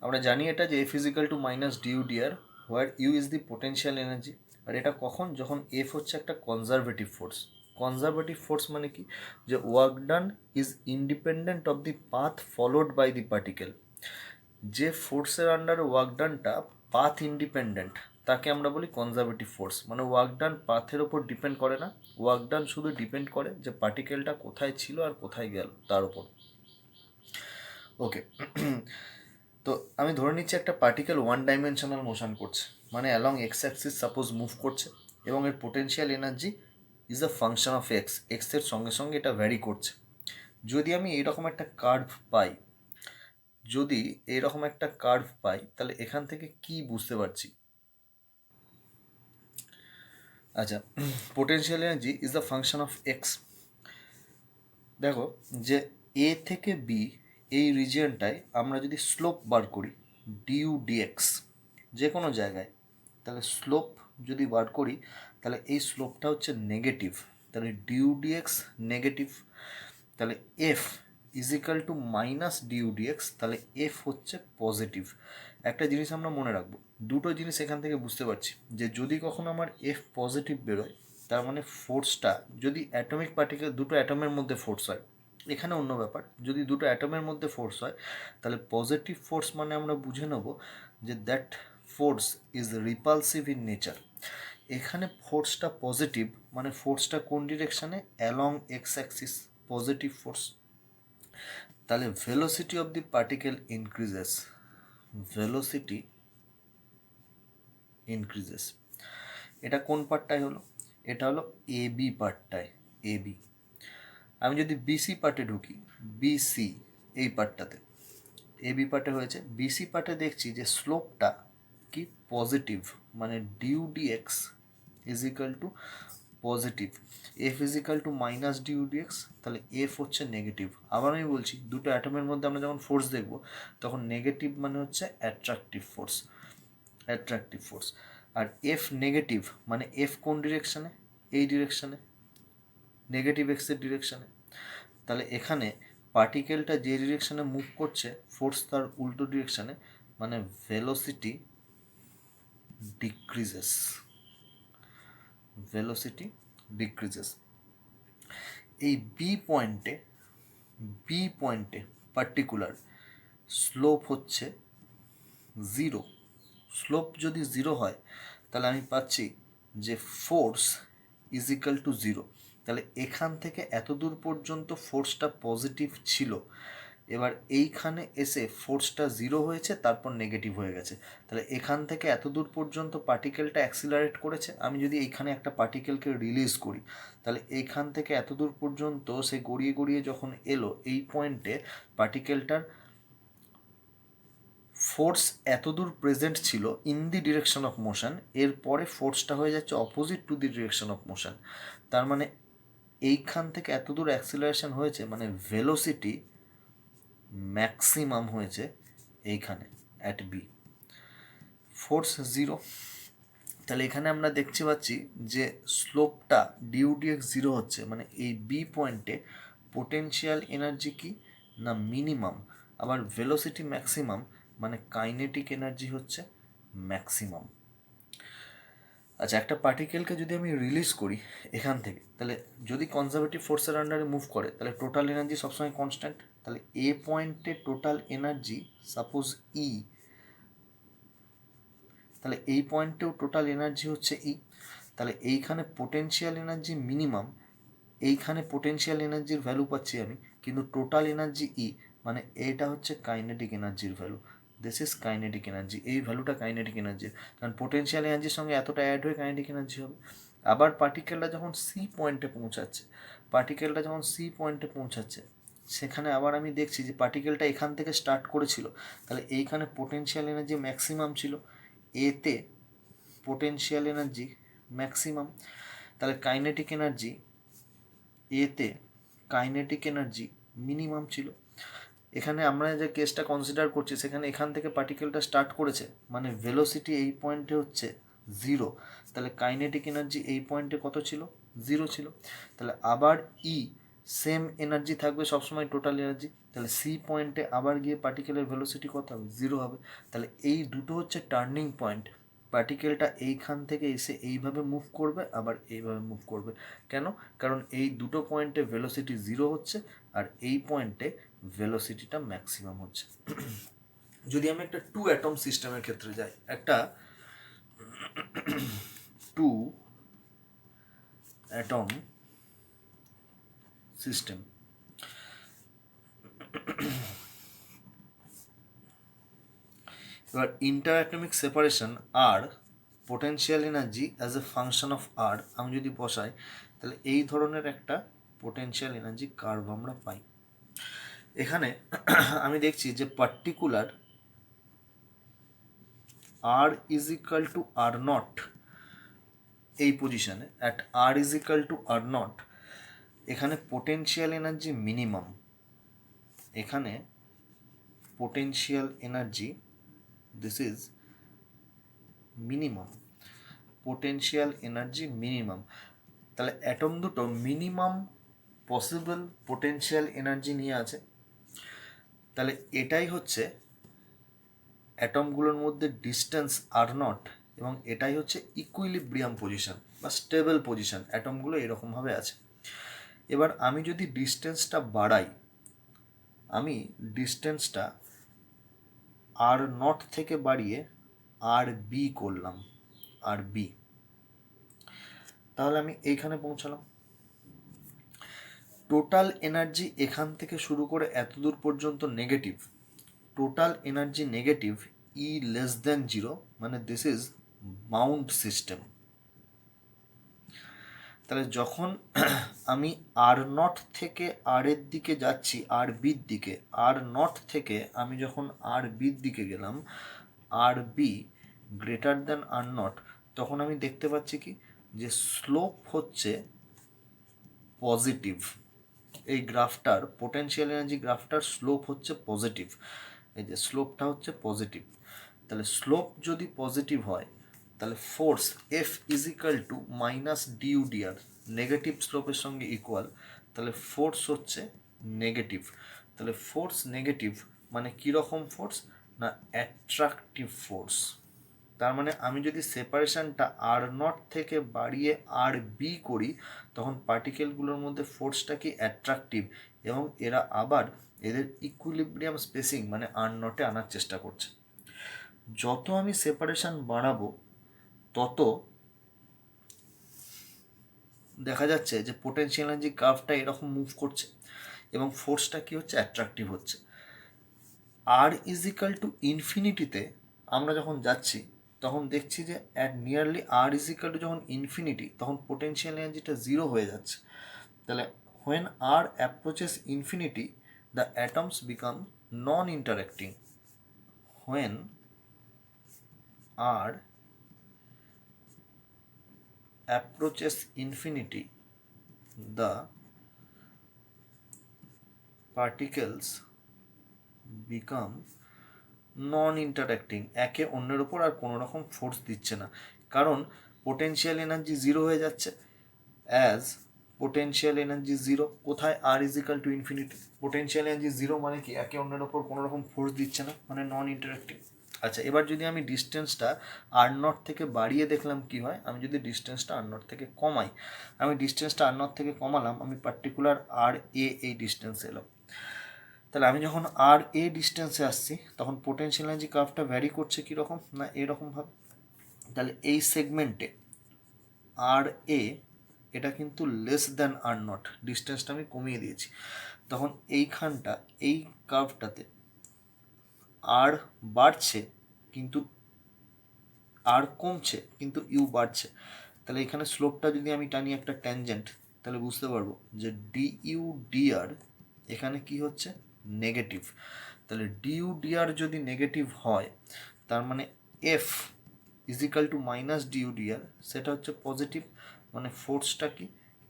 আমরা জানি এটা যে F is equal to minus due dr, where U is the potential energy. আর এটা কখন, যখন এফ হচ্ছে একটা কনজারভেটিভ ফোর্স। কনজারভেটিভ ফোর্স মানে কি, যে work done is independent of the path followed by the particle. যে ফোর্সের আন্ডারে ওয়ার্ক ডানটা পাথ ইন্ডিপেন্ডেন্ট, তাকে আমরা বলি কনজারভেটিভ ফোর্স। মানে ওয়ার্ক ডান পাথের ওপর ডিপেন্ড করে না, ওয়ার্ক ডান শুধু ডিপেন্ড করে যে পার্টিকেলটা কোথায় ছিল আর কোথায় গেল তার উপর। ওকে, তো আমি ধরে নিচ্ছি একটা পার্টিকেল ওয়ান ডাইমেনশনাল মোশন করছে, মানে along x Axis suppose move করছে, এবং এর potential energy is a function of x, এক্সের সঙ্গে সঙ্গে এটা ভ্যারি করছে। যদি আমি এইরকম একটা কার্ভ পাই, যদি এইরকম একটা কার্ভ পাই, তাহলে এখান থেকে কি বুঝতে পারছি? আচ্ছা, potential energy is the function of x. দেখো যে এ থেকে বি এই রিজিয়নটায় আমরা যদি স্লোপ বার করি ডিউ ডিএক্স যে কোনো জায়গায়, তাহলে স্লোপ যদি বার করি তাহলে এই স্লোপটা হচ্ছে নেগেটিভ, তাহলে ডিউ ডিএক্স নেগেটিভ, তাহলে F is equal to minus d U d x, তাহলে এফ হচ্ছে পজিটিভ। একটা জিনিস আমরা মনে রাখবো, দুটো জিনিস এখান থেকে বুঝতে পারছি যে যদি কখনো আমার এফ পজিটিভ বেরোয়, তার মানে ফোর্সটা যদি অ্যাটমিক পার্টিকেল দুটো অ্যাটমের মধ্যে ফোর্স হয়, এখানে অন্য ব্যাপার, যদি দুটো অ্যাটমের মধ্যে ফোর্স হয় তাহলে পজিটিভ ফোর্স মানে আমরা বুঝে নেব যে that force is repulsive in nature. এখানে ফোর্সটা পজিটিভ, মানে ফোর্সটা কোন ডিরেকশানে? Along x axis, positive force. তাহলে velocity of the particle increases, velocity increases. এটা কোন পার্টটায় হলো? এটা হলো এ বি পার্টটায়, এ বি। আমি যদি বিসি পার্টে ঢুকি, বিসি এই পার্টটাতে, এ বি পার্টে হয়েছে, বিসি পার্টে দেখছি যে স্লোপটা কি পজিটিভ, মানে due dx is equal to positive, F is equal to minus d U d x, তাহলে এফ হচ্ছে নেগেটিভ। আবার আমি বলছি দুটো অ্যাটমের মধ্যে আমরা যখন ফোর্স দেখব তখন নেগেটিভ মানে হচ্ছে অ্যাট্রাকটিভ ফোর্স, অ্যাট্রাকটিভ ফোর্স। আর এফ নেগেটিভ মানে এফ কোন ডিরেকশানে? এই ডিরেকশানে, নেগেটিভ এক্সের ডিরেকশানে। তাহলে এখানে পার্টিকেলটা যে ডিরেকশানে মুভ করছে ফোর্স তার উল্টো ডিরেকশানে, মানে ভেলোসিটি ডিক্রিজেস, ভেলোসিটি ডিক্রিজেস। এই বি পয়েন্টে পার্টিকুলার স্লোপ হচ্ছে জিরো। স্লোপ যদি জিরো হয় তাহলে আমি পাচ্ছি যে force is equal to zero. তাহলে এখান থেকে এত দূর পর্যন্ত ফোর্সটা পজিটিভ ছিল, এবার এইখানে এসে ফোর্সটা জিরো হয়েছে, তারপর নেগেটিভ হয়ে গেছে। তাহলে এখান থেকে এত দূর পর্যন্ত পার্টিকেলটা অ্যাক্সিলারেট করেছে। আমি যদি এইখানে একটা পার্টিকেলকে রিলিজ করি, তাহলে এইখান থেকে এত দূর পর্যন্ত সে গড়িয়ে গড়িয়ে যখন এলো এই পয়েন্টে, পার্টিকেলটার ফোর্স এতদূর প্রেজেন্ট ছিল in the direction of motion, এরপরে ফোর্সটা হয়ে যাচ্ছে opposite to the direction of motion. তার মানে এইখান থেকে এতদূর অ্যাক্সিলারেশন হয়েছে, মানে ভেলোসিটি ম্যাক্সিমাম হয়েছে এইখানে অ্যাট বি, ফোর্স জিরো। তাহলে এখানে আমরা দেখতে পাচ্ছি যে স্লোপটা ডিউ ডিএক্স জিরো হচ্ছে, মানে এই বি পয়েন্টে পোটেনশিয়াল এনার্জি কি না মিনিমাম, আবার ভেলোসিটি ম্যাক্সিমাম, মানে কাইনেটিক এনার্জি হচ্ছে ম্যাক্সিমাম। আচ্ছা, একটা পার্টিকেলকে যদি আমি রিলিজ করি এখান থেকে, তাহলে যদি কনজারভেটিভ ফোর্সের আন্ডারে মুভ করে তাহলে টোটাল এনার্জি সবসময় কনস্ট্যান্ট। তাহলে এ পয়েন্টে টোটাল এনার্জি সাপোজ ই, তাহলে এই পয়েন্টেও টোটাল এনার্জি হচ্ছে ই। তাহলে এইখানে পোটেনশিয়াল এনার্জি মিনিমাম, এইখানে পোটেনশিয়াল এনার্জির ভ্যালু পাচ্ছি আমি, কিন্তু টোটাল এনার্জি ই, মানে এটা হচ্ছে কাইনেটিক এনার্জির value. This is kinetic energy, এই ভ্যালুটা কাইনেটিক এনার্জির, কারণ পোটেনশিয়াল এনার্জির সঙ্গে এতটা অ্যাড হয়ে কাইনেটিক এনার্জি হবে। আবার পার্টিকেলটা যখন সি পয়েন্টে পৌঁছাচ্ছে, পার্টিকেলটা যখন সি পয়েন্টে পৌঁছাচ্ছে, সেখানে আবার আমি দেখছি যে পার্টিকেলটা এখান থেকে স্টার্ট করেছিল, তাহলে এইখানে পোটেনশিয়াল এনার্জি ম্যাক্সিমাম ছিল, এতে পোটেনশিয়াল এনার্জি ম্যাক্সিমাম, তাহলে কাইনেটিক এনার্জি এতে কাইনেটিক এনার্জি মিনিমাম ছিল। এখানে আমরা যে কেসটা কনসিডার করছি সেখানে এখান থেকে পার্টিকেলটা স্টার্ট করেছে, মানে ভেলোসিটি এই পয়েন্টে হচ্ছে জিরো, তাহলে কাইনেটিক এনার্জি এই পয়েন্টে কত ছিল? জিরো ছিল। তাহলে আবার ই সেম এনার্জি থাকবে সবসময়, টোটাল এনার্জি, তাহলে সি পয়েন্টে আবার গিয়ে পার্টিকেলের ভেলোসিটি কত হবে? জিরো হবে। তাহলে এই দুটো হচ্ছে টার্নিং পয়েন্ট, পার্টিকেলটা এইখান থেকে এসে এইভাবে মুভ করবে, আবার এইভাবে মুভ করবে। কেন? কারণ এই দুটো পয়েন্টে ভেলোসিটি জিরো হচ্ছে আর এই পয়েন্টে ভেলোসিটিটা ম্যাক্সিমাম হচ্ছে। যদি আমি একটা টু অ্যাটম সিস্টেমের ক্ষেত্রে যাই, একটা টু অ্যাটম সিস্টেম। এবার ইন্টারঅ্যাটমিক সেপারেশন আর potential energy as a function of R আমি যদি বসাই, তাহলে এই ধরনের একটা পোটেনশিয়াল এনার্জি কার্ভ আমরা পাই। এখানে আমি দেখছি যে particular r is equal to R naught, এই পজিশনে at r is equal to R naught, এখানে পোটেনশিয়াল এনার্জি মিনিমাম, এখানে potential energy this is minimum, potential energy minimum. তাহলে অ্যাটম দুটো মিনিমাম পসিবল পোটেনশিয়াল এনার্জি নিয়ে আছে। তাহলে এটাই হচ্ছে অ্যাটমগুলোর মধ্যে ডিস্টেন্স আর নট, এবং এটাই হচ্ছে ইকুইলিব্রিয়াম পজিশন বা স্টেবল পজিশন, অ্যাটমগুলো এরকমভাবে আছে। এবার আমি যদি ডিস্টেন্সটা বাড়াই, আমি ডিস্টেন্সটা আর নট থেকে বাড়িয়ে আর বি করলাম, আর বি, তাহলে আমি এইখানে পৌঁছালাম। টোটাল এনার্জি এখান থেকে শুরু করে এত দূর পর্যন্ত নেগেটিভ, টোটাল এনার্জি নেগেটিভ, ই লেস দেন জিরো, মানে দিস ইজ বাউন্ড সিস্টেম। তাহলে যখন আমি আর নট থেকে আর এর দিকে যাচ্ছি, আর বির দিকে, আর নট থেকে আমি যখন আর বির দিকে গেলাম, R B greater than R naught, তখন আমি দেখতে পাচ্ছি কি যে স্লোপ হচ্ছে পজিটিভ। এই গ্রাফটার পোটেনশিয়াল এনার্জি গ্রাফটার স্লোপ হচ্ছে পজিটিভ, এই যে স্লোপটা হচ্ছে পজিটিভ। তাহলে স্লোপ যদি পজিটিভ হয়, তাহলে force F is equal to minus due d r, negative স্লোপের সঙ্গে ইকুয়াল, তাহলে ফোর্স হচ্ছে নেগেটিভ। তাহলে ফোর্স নেগেটিভ মানে কীরকম ফোর্স, না অ্যাট্রাকটিভ ফোর্স। তার মানে আমি যদি সেপারেশনটা আর নট থেকে বাড়িয়ে আর বি করি, তখন পার্টিকেলগুলোর মধ্যে ফোর্সটা কি অ্যাট্রাকটিভ, এবং এরা আবার এদের ইকুইলিব্রিয়াম স্পেসিং মানে আর নটে আনার চেষ্টা করছে। যত আমি সেপারেশন বাড়াবো, তত দেখা যাচ্ছে যে পোটেনশিয়াল এনার্জি কার্ভটা এরকম মুভ করছে, এবং ফোর্সটা কি হচ্ছে, অ্যাট্রাকটিভ হচ্ছে। আর ইজ ইকাল টু ইনফিনিটিতে আমরা যখন যাচ্ছি, তখন দেখছি যে at nearly r is equal to যখন ইনফিনিটি, তখন পোটেনশিয়াল এনার্জিটা জিরো হয়ে যাচ্ছে। তাহলে when r approaches infinity, the atoms become non interacting. When r approaches infinity, the particles become non interacting, একে অন্যের ওপর আর কোনো রকম ফোর্স দিচ্ছে না, কারণ পোটেনশিয়াল এনার্জি জিরো হয়ে যাচ্ছে। অ্যাজ পোটেনশিয়াল এনার্জি জিরো, কোথায় R is equal to infinity, potential energy zero মানে কি একে অন্যের ওপর কোনো রকম ফোর্স দিচ্ছে না, মানে নন ইন্টারাক্টিং। আচ্ছা, এবার যদি আমি ডিস্টেন্সটা আর নট থেকে বাড়িয়ে দেখলাম কি হয়, আমি যদি ডিস্টেন্সটা আর নট থেকে কমাই, আমি ডিস্টেন্সটা আর নট থেকে কমালাম, আমি পার্টিকুলার আর এ এই ডিস্টেন্স এলাম। তাহলে আমি যখন আর এ ডিস্টেন্সে আসছি, তখন পোটেনশিয়াল এনার্জি কার্ভটা ভ্যারি করছে কীরকম, না এরকমভাবে। তাহলে এই সেগমেন্টে আর এ এটা কিন্তু লেস দ্যান আর নট, ডিস্টেন্সটা আমি কমিয়ে দিয়েছি, তখন এইখানটা এই কার্ভটাতে আর বাড়ছে কিন্তু আর কমছে, কিন্তু ইউ বাড়ছে। তাহলে এখানে স্লোপটা যদি আমি টানি একটা ট্যানজেন্ট, তাহলে বুঝতে পারবো যে ডি ইউ ডিআর এখানে কি হচ্ছে, নেগেটিভ। তাহলে ডিউ ডিআর যদি নেগেটিভ হয়, তার মানে F is equal to minus due d r, সেটা হচ্ছে পজিটিভ, মানে ফোর্সটা কি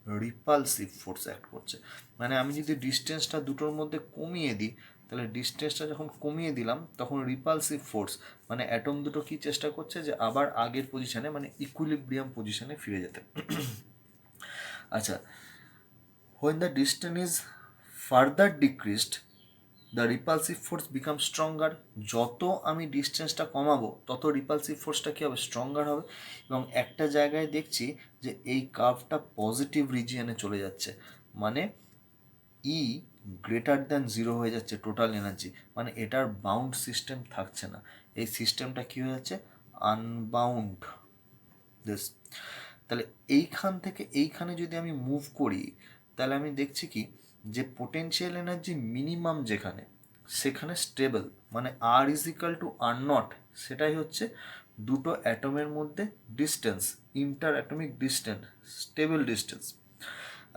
রিপালসিভ ফোর্স অ্যাক্ট করছে। মানে আমি যদি ডিস্টেন্সটা দুটোর মধ্যে কমিয়ে দিই, তাহলে ডিস্টেন্সটা যখন কমিয়ে দিলাম, তখন রিপালসিভ ফোর্স মানে অ্যাটম দুটো কি চেষ্টা করছে, যে আবার আগের পজিশনে মানে ইকুইলিব্রিয়াম পজিশনে ফিরে যেতে। আচ্ছা, when the distance is further decreased, the repulsive force become stronger. যত আমি ডিস্টেন্সটা কমাবো, তত রিপালসিভ ফোর্সটা কী হবে, স্ট্রঙ্গার হবে। এবং একটা জায়গায় দেখছি যে এই কার্ভটা পজিটিভ রিজিয়নে চলে যাচ্ছে, মানে ই গ্রেটার দ্যান জিরো হয়ে যাচ্ছে টোটাল এনার্জি, মানে এটার বাউন্ড সিস্টেম থাকছে না, এই সিস্টেমটা কী হয়ে যাচ্ছে, আনবাউন্ড দিস। তাহলে এইখান থেকে এইখানে যদি আমি মুভ করি তাহলে আমি দেখছি কি যে পোটেনশিয়াল এনার্জি মিনিমাম যেখানে সেখানে স্টেবল, মানে R is equal to R naught, সেটাই হচ্ছে দুটো অ্যাটমের মধ্যে distance, inter atomic distance, stable distance.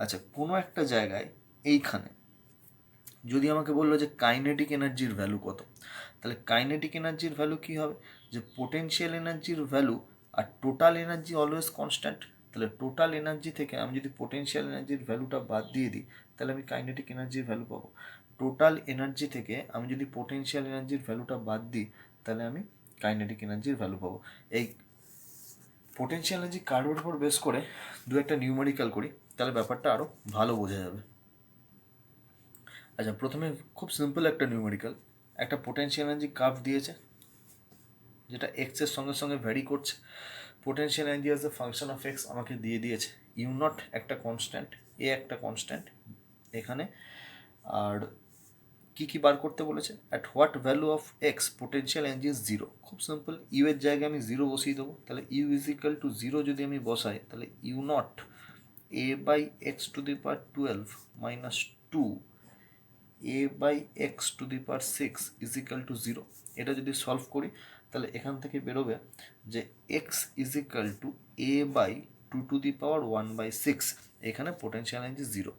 আচ্ছা, কোনো একটা জায়গায় এইখানে যদি আমাকে বললো যে কাইনেটিক এনার্জির ভ্যালু কত, তাহলে কাইনেটিক এনার্জির ভ্যালু কী হবে, যে পোটেনশিয়াল এনার্জির ভ্যালু আর টোটাল এনার্জি অলওয়েজ কনস্ট্যান্ট। তাহলে টোটাল এনার্জি থেকে আমি যদি পোটেনশিয়াল এনার্জির ভ্যালুটা বাদ দিয়ে দিই তাহলে আমি কাইনেটিক এনার্জির ভ্যালু পাবো। টোটাল এনার্জি থেকে আমি যদি পোটেনশিয়াল এনার্জির ভ্যালুটা বাদ দিই তাহলে আমি কাইনেটিক এনার্জির ভ্যালু পাবো। এই পোটেনশিয়াল এনার্জি কার্ভের উপর বেস করে দু একটা নিউমেরিক্যাল করি, তাহলে ব্যাপারটা আরও ভালো বোঝা যাবে। আচ্ছা, প্রথমে খুব সিম্পল একটা নিউমেরিক্যাল, একটা পোটেনশিয়াল এনার্জি কার্ভ দিয়েছে যেটা এক্সের সঙ্গে সঙ্গে ভ্যারি করছে। Potential energy as a function of x আমাকে দিয়ে দিয়েছে, ইউ নট একটা কনস্ট্যান্ট, এ একটা কনস্ট্যান্ট এখানে। আর কি কি বার করতে বলেছে, at what value of x potential energy is zero. খুব সিম্পল, ইউ এর জায়গায় আমি জিরো বসিয়ে দেবো। তাহলে U is equal to zero যদি আমি বসাই তাহলে U naught a by x to the power 12 minus 2 A by x to the power 6 is equal to zero. এটা যদি সলভ করি তাহলে এখান থেকে বেরোবে যে x is equal to A by 2 to the power 1/6। এখানে পোটেনশিয়াল এনার্জি জিরো।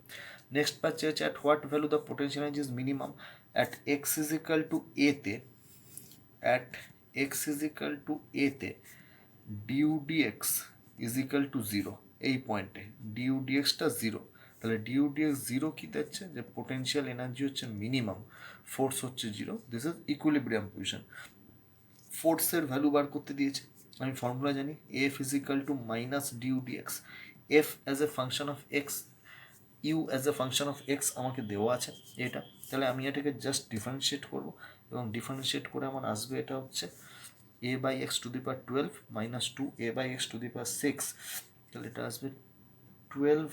নেক্সট পাচ্ছে হচ্ছে at what value the potential energy is minimum. At x is equal to এতে, at x is equal to এতে du dx is equal to zero. এই পয়েন্টে du ডিএক্সটা জিরো। তাহলে ডিউ ডিএক্স জিরো কী দিচ্ছে, যে পোটেনশিয়াল এনার্জি হচ্ছে মিনিমাম, ফোর্স হচ্ছে zero, this is equilibrium position. ফোর্সের ভ্যালু বার করতে দিয়েছে, আমি ফর্মুলা জানি, F is equal to minus d U d x. F as a function of x, U as a function of x আমাকে দেওয়া আছে এটা। তাহলে আমি এটাকে জাস্ট ডিফারেন্সিয়েট করব, এবং ডিফারেন্সিয়েট করে আমার আসবে এটা হচ্ছে A by x to the power 12 minus 2 A by x to the power 6। তাহলে এটা আসবে 12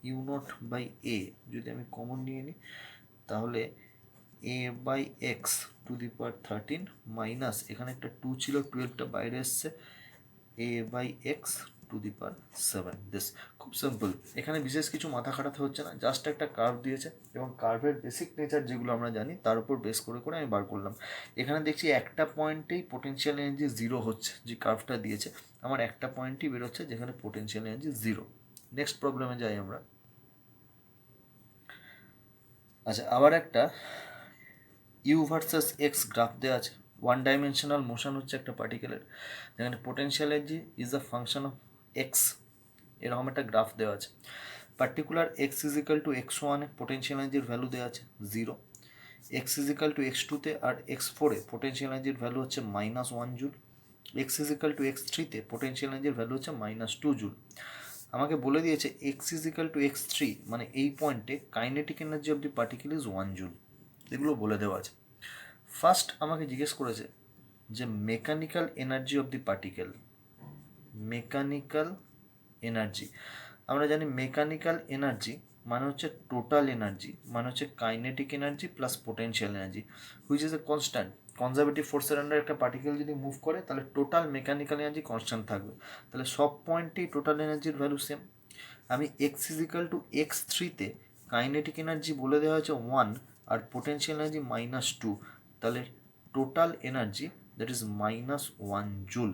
ইউ নট বাই এ। যদি আমি কমন নিয়ে নিই তাহলে A by x to the power 13 minus, এখানে একটা 2 ছিল, 12টা বাইরে এসছে, A by x to the power 7। This খুব সিম্পল, এখানে বিশেষ কিছু মাথা খাটাতে হচ্ছে না, জাস্ট একটা কার্ভ দিয়েছে এবং কার্ভের বেসিক নেচার যেগুলো আমরা জানি তার উপর বেস করে করে আমি বার করলাম। এখানে দেখছি একটা পয়েন্টেই পোটেনশিয়াল এনার্জি জিরো হচ্ছে, যে কার্ভটা দিয়েছে আমার একটা পয়েন্টই বেরোচ্ছে যেখানে পোটেনশিয়াল এনার্জি জিরো। নেক্সট প্রবলেমে যাই আমরা। আচ্ছা, আবার একটা ইউ ভার্সেস এক্স গ্রাফ দেওয়া আছে, ওয়ান ডাইমেনশনাল মোশন হচ্ছে একটা পার্টিকেলের, যেখানে potential energy is a function of x, এরকম একটা গ্রাফ দেওয়া আছে। Particular x is equal two x ওয়ানে পোটেনশিয়াল এনার্জির ভ্যালু দেওয়া আছে zero, x is equal two x টুতে আর এক্স ফোরে পোটেনশিয়াল এনার্জির ভ্যালু হচ্ছে -1 joule, x is equal two x থ্রিতে পোটেনশিয়াল এনার্জির ভ্যালু হচ্ছে -2 জুল। আমাকে বলে দিয়েছে x is equal two x three, মানে এই পয়েন্টে kinetic energy of the particle is 1 joule. এগুলো বলে দেওয়া আছে। ফার্স্ট আমাকে জিজ্ঞেস করেছে যে mechanical energy of the particle, mechanical energy. আমরা জানি মেকানিক্যাল এনার্জি মানে হচ্ছে টোটাল এনার্জি, মানে হচ্ছে kinetic energy plus potential energy, which is a constant. Conservative ফোর্সের আন্ডার একটা পার্টিকেল যদি মুভ করে তাহলে টোটাল মেকানিক্যাল এনার্জি কনস্ট্যান্ট থাকবে। তাহলে সব পয়েন্টেই টোটাল এনার্জির ভ্যালু সেম। আমি এক্স ইজিক্যাল টু এক্স থ্রিতে কাইনেটিক এনার্জি বলে দেওয়া হয়েছে 1 আর পোটেনশিয়াল এনার্জি -2, তাহলে total energy that is -1 joule.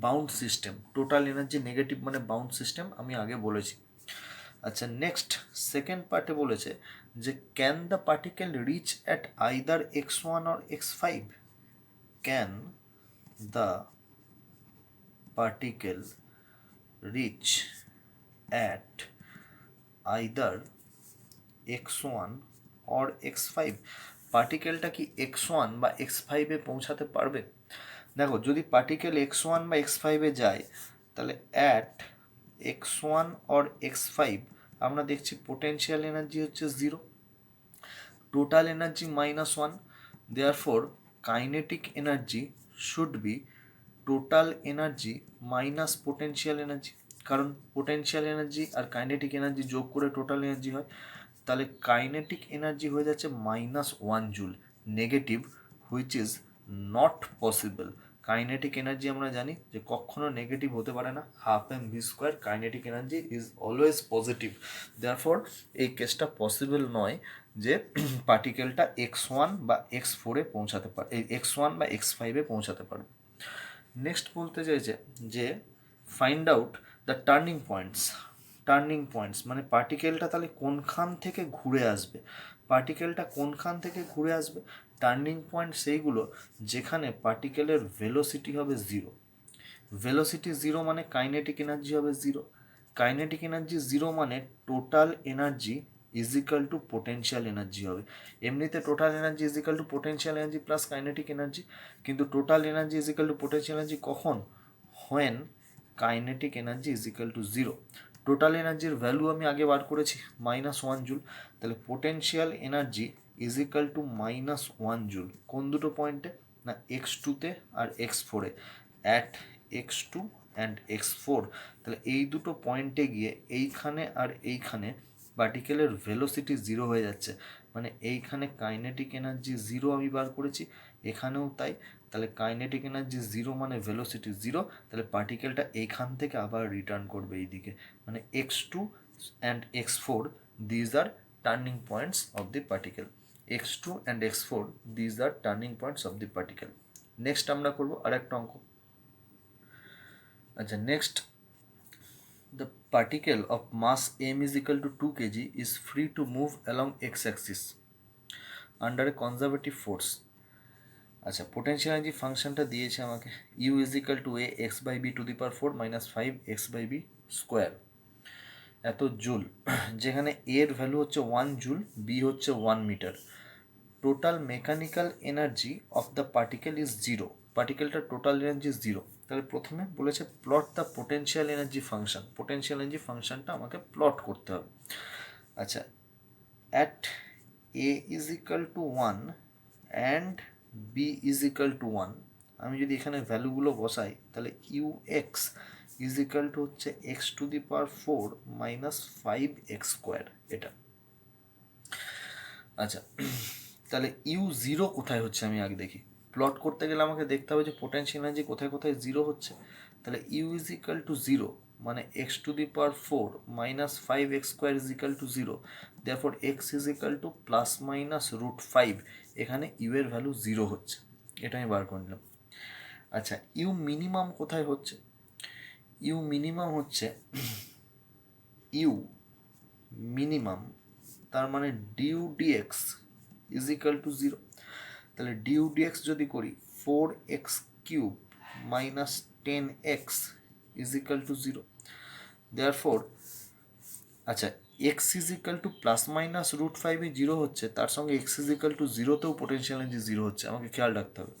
Bound system, total energy negative মানে বাউন্ড সিস্টেম, আমি আগে বলেছি। আচ্ছা, নেক্সট সেকেন্ড পার্টে বলেছে যে can the particle reach at either x1 or x5, can the particle reach at either x1 or x5, পার্টিকেলটা কি x1 বা x5-এ পৌঁছাতে পারবে। দেখো, যদি পার্টিকেল x1 বা x5-এ যায় তাহলে অ্যাট x1 or x5 আমরা দেখছি পোটেনশিয়াল এনার্জি হচ্ছে zero, total energy -1, therefore kinetic energy should be total energy minus potential energy, কারণ পোটেনশিয়াল এনার্জি আর কাইনেটিক এনার্জি যোগ করে টোটাল এনার্জি হয়। তাহলে কাইনেটিক এনার্জি হয়ে যাচ্ছে -1 joule, negative, which is not possible. Kinetic energy আমরা জানি যে কখনো নেগেটিভ হতে পারে না, half M V square, kinetic energy is always positive. Therefore এই কেসটা পসিবল নয় যে পার্টিকেলটা x1 বা x4-এ পৌঁছাতে পারে, x1 বা x5-এ পৌঁছাতে পারে। নেক্সট বলতে চাইছে যে find out the turning points. Turning points মানে পার্টিকেলটা তাহলে কোনখান থেকে ঘুরে আসবে, পার্টিকেলটা কোনখান থেকে ঘুরে আসবে। টার্নিং পয়েন্ট সেইগুলো যেখানে পার্টিকেলের ভেলোসিটি হবে জিরো। ভেলোসিটি জিরো মানে কাইনেটিক এনার্জি হবে জিরো। কাইনেটিক এনার্জি জিরো মানে total energy is equal to potential energy হবে। এমনিতে total energy is equal to potential energy plus kinetic energy, কিন্তু total energy is equal to potential energy কখন? When kinetic energy is equal to zero. Total এনার্জির value আমি আগে বার করেছি -1 জুল, তাহলে potential energy is equal to -1 joule. কোন দুটো পয়েন্টে? না x2-তে আর x4-এ। অ্যাট x2 অ্যান্ড x4, তাহলে এই দুটো পয়েন্টে গিয়ে এইখানে আর এইখানে পার্টিকেলের ভেলোসিটি জিরো হয়ে যাচ্ছে, মানে এইখানে কাইনেটিক এনার্জি জিরো আমি বার করেছি, এখানেও তাই। তাহলে কাইনেটিক এনার্জি জিরো মানে ভেলোসিটি জিরো, তাহলে পার্টিকেলটা এইখান থেকে আবার রিটার্ন করবে এইদিকে, মানে x2 and x4 these are turning points of the particle. x2 and x4 these are turning points of the particle. Next আমরা করবো আর একটা অঙ্ক। আচ্ছা, next, the particle of mass m is equal to 2 kg is free to move along x-axis under a conservative force. আচ্ছা, potential energy ফাংশনটা দিয়েছে আমাকে u is equal to a x by b to the power 4 minus 5 x by b square, এত joule, যেখানে a এর value হচ্ছে 1 joule, b হচ্ছে 1 metre. Total mechanical energy of the particle is zero, পার্টিকেলটার total energy zero. তাহলে প্রথমে বলেছে plot the potential energy function, potential energy ফাংশনটা আমাকে প্লট করতে হবে। আচ্ছা, at A is equal to 1 and B is equal to 1, আমি যদি এখানে ভ্যালুগুলো বসাই তাহলে U x is equal to হচ্ছে x to the power 4 minus 5x square, এটা। আচ্ছা, তাহলে ইউ জিরো কোথায় হচ্ছে আমি আগে দেখি। প্লট করতে গেলে আমাকে দেখতে হবে যে পোটেনশিয়াল এনার্জি কোথায় কোথায় জিরো হচ্ছে। তাহলে U is equal to zero মানে x to the power 4 minus 5x square is equal to zero, therefore x is equal to plus minus √5, এখানে ইউ এর ভ্যালু জিরো হচ্ছে, এটা আমি বার করে নিলাম। আচ্ছা, ইউ মিনিমাম কোথায় হচ্ছে? ইউ মিনিমাম হচ্ছে ইউ মিনিমাম, তার মানে due dx is equal to zero. তাহলে ডিউ ডিএক্স যদি করি 4x³ minus 10x is equal to zero, therefore আচ্ছা x is equal to plus minus √5 zero হচ্ছে, তার সঙ্গে এক্স ইজ ইকাল টু জিরোতেও পোটেনশিয়াল এনার্জি জিরো হচ্ছে, আমাকে খেয়াল রাখতে হবে।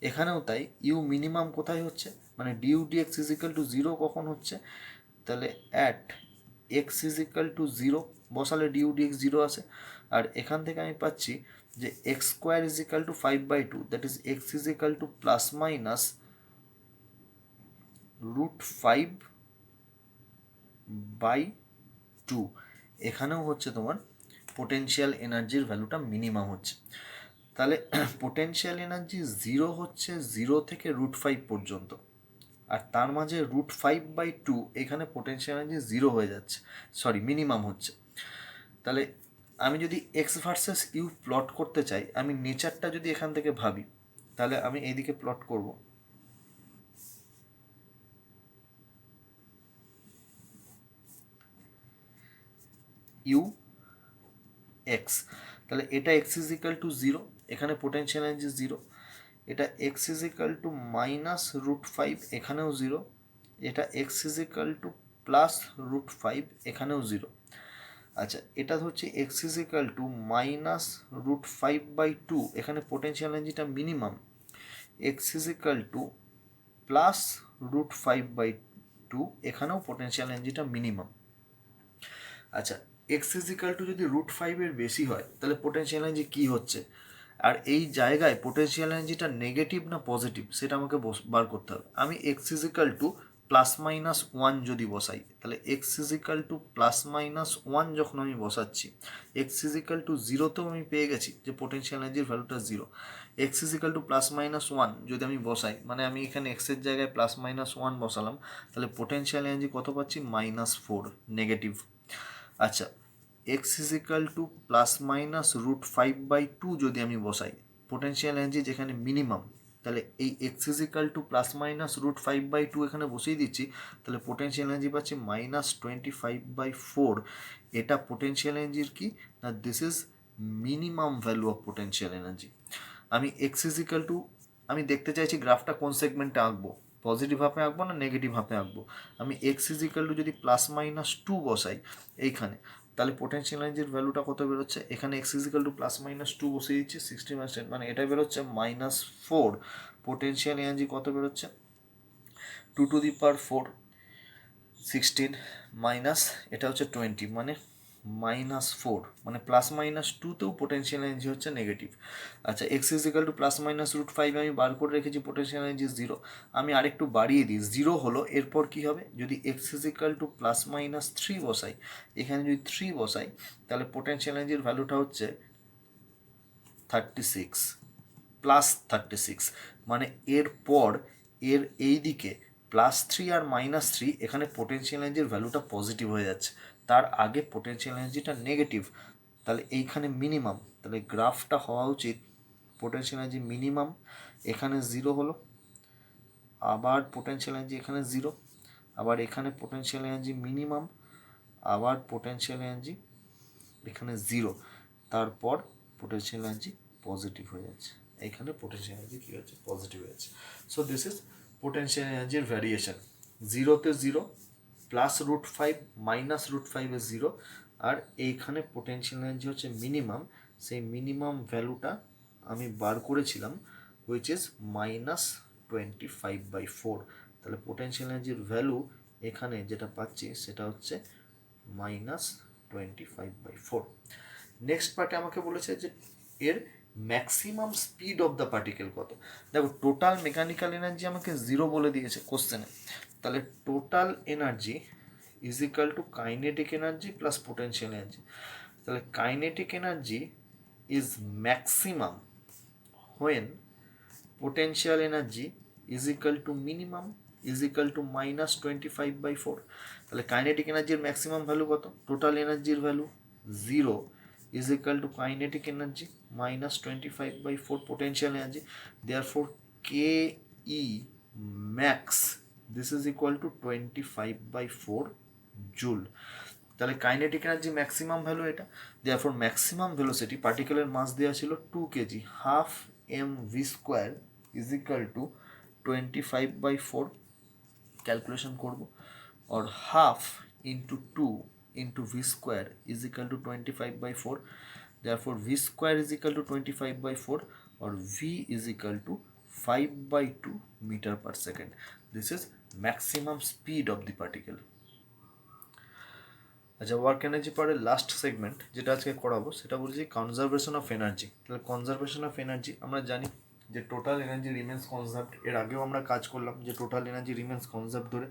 এখানেও তাই, ইউ মিনিমাম কোথায় হচ্ছে মানে due dx is equal to zero কখন হচ্ছে, তাহলে at x is equal to zero বসালে ডিউ ডিএক্স জিরো আসে। আর এখান থেকে আমি পাচ্ছি যে x square is equal to 5/2, that is x is equal to plus minus √5/2, এখানেও হচ্ছে তোমার পোটেনশিয়াল এনার্জির ভ্যালুটা মিনিমাম হচ্ছে। তাহলে পোটেনশিয়াল এনার্জি জিরো হচ্ছে 0 থেকে √5 পর্যন্ত, আর তার মাঝে √5/2 এখানে পোটেনশিয়াল এনার্জি জিরো হয়ে যাচ্ছে, সরি মিনিমাম হচ্ছে। তাহলে আমি যদি এক্স ভার্সেস ইউ প্লট করতে চাই, আমি নেচারটা যদি এখান থেকে ভাবি, তাহলে আমি এইদিকে প্লট করব। ইউ এক্স, তাহলে এটা x is equal to zero, এখানে পোটেনশিয়াল এনার্জি জিরো। এটা x is equal to minus √5, এখানেও জিরো। এটা x is equal to plus √5, এখানেও জিরো। আচ্ছা, এটা হচ্ছে x is equal to minus √5/2, এখানে পোটেনশিয়াল এনার্জিটা minimum. X is equal to plus √5/2, এখানেও পোটেনশিয়াল এনার্জিটা মিনিমাম। আচ্ছা, এক্স ইজ ইকাল টু যদি √5 বেশি হয় তাহলে পোটেনশিয়াল এনার্জি কী হচ্ছে, আর এই জায়গায় পোটেনশিয়াল এনার্জিটা নেগেটিভ না পজিটিভ সেটা আমাকে বার করতে হবে। আমি x is equal to plus minus one যদি বসাই, তাহলে x is equal to plus minus one যখন আমি বসাচ্ছি, এক্স ইজিক্যাল টু জিরোতেও আমি পেয়ে গেছি যে পোটেনশিয়াল এনার্জির ভ্যালুটা zero. X is equal to plus minus one যদি আমি বসাই, মানে আমি এখানে এক্সের জায়গায় প্লাস মাইনাস ওয়ান বসালাম, তাহলে পোটেনশিয়াল এনার্জি কত পাচ্ছি? -4 নেগেটিভ। আচ্ছা, x is equal to plus minus √5/2 যদি আমি বসাই, পোটেনশিয়াল এনার্জি যেখানে মিনিমাম, তাহলে এই x is equal to plus minus √5/2 এখানে বসিয়ে দিচ্ছি, তাহলে পোটেনশিয়াল এনার্জি পাচ্ছি -25/4। এটা পোটেনশিয়াল এনার্জির কি না, this is minimum value of potential energy. আমি এক্স ইজিক্যাল টু, আমি দেখতে চাইছি গ্রাফটা কোন সেগমেন্টে আঁকবো, পজিটিভ হাফে আঁকবো না নেগেটিভ হাফে আঁকবো। আমি এক্স ইজিক্যাল টু যদি +-2 বসাই এইখানে, তাহলে পোটেনশিয়াল এনার্জির ভ্যালুটা কত বেরোচ্ছে? এখানে এক্স ইজিক্যাল টু +-2 বসিয়ে দিচ্ছি, 60 মানে এটা বেরোচ্ছে -4। পোটেনশিয়াল এনার্জি কত বেরোচ্ছে? 2⁴ 16 মাইনাস এটা হচ্ছে 20, মানে -4, মানে +-2তেও পোটেনশিয়াল এনার্জি হচ্ছে নেগেটিভ। আচ্ছা, এক্স ইজিক্যাল টু +-√5 আমি বার করে রেখেছি, পোটেনশিয়াল এনার্জি 0। আমি আরেকটু বাড়িয়ে দিই, 0 হলো, এরপর কি হবে? যদি এক্স ইজিক্যাল টু +-3 বসাই, এখানে যদি 3 বসাই, তাহলে পোটেনশিয়াল এনার্জির ভ্যালুটা হচ্ছে 36 +36, মানে এরপর এর এই দিকে +3 আর -3, এখানে পোটেনশিয়াল এনার্জির ভ্যালুটা পজিটিভ হয়ে যাচ্ছে, তার আগে পোটেনশিয়াল এনার্জিটা নেগেটিভ। তাহলে এইখানে মিনিমাম, তাহলে গ্রাফটা হওয়া উচিত পোটেনশিয়াল এনার্জি মিনিমাম, এখানে 0 হলো, আবার পোটেনশিয়াল এনার্জি এখানে 0, আবার এখানে পোটেনশিয়াল এনার্জি মিনিমাম, আবার পোটেনশিয়াল এনার্জি এখানে 0, তারপর পোটেনশিয়াল এনার্জি পজিটিভ হয়ে যাচ্ছে, এখানে পোটেনশিয়াল এনার্জি কী হচ্ছে? পজিটিভ হয়ে যাচ্ছে। সো দিস ইজ পোটেনশিয়াল এনার্জির ভ্যারিয়েশন। 0তে 0, +√5 -√5 এ 0, আর এইখানে পোটেনশিয়াল এনার্জি হচ্ছে মিনিমাম, সেই মিনিমাম ভ্যালুটা আমি বার করেছিলাম, হুইচ ইজ -25/4। তাহলে পোটেনশিয়াল এনার্জির ভ্যালু এখানে যেটা পাচ্ছি সেটা হচ্ছে -25/4। নেক্সট পার্টে আমাকে বলেছে যে এর maximum speed of the particle কত। দেখো, টোটাল মেকানিক্যাল এনার্জি আমাকে 0 বলে দিয়েছে কোশ্চেনে, তাহলে total energy is equal to kinetic energy plus potential energy. তাহলে kinetic energy is maximum when potential energy is equal to minimum is equal to -25/4। তাহলে kinetic এনার্জির ম্যাক্সিমাম ভ্যালু কত? টোটাল এনার্জির value 0 is equal to kinetic energy -25/4 potential energy, therefore KE max this is equal to 25/4 joule. তাহলে kinetic energy maximum value এটা, therefore maximum velocity, পার্টিকেলের মাস দেওয়া ছিল 2 kg, half mv² is equal to 25/4, calculation করব, or half into 2 into v² is equal to 25/4, therefore v² is equal to 25/4, or v is equal to 5/2 meter per second. This is maximum speed of the particle. আচ্ছা, work energy পার্টের last segment যেটা আজকে করাবো সেটা বলছি conservation of energy. তাহলে conservation of energy আমরা জানি যে টোটাল এনার্জি রিমেন্স কনজার্ভড, এর আগেও আমরা কাজ করলাম যে টোটাল এনার্জি রিমেন্স কনজার্ভড ধরে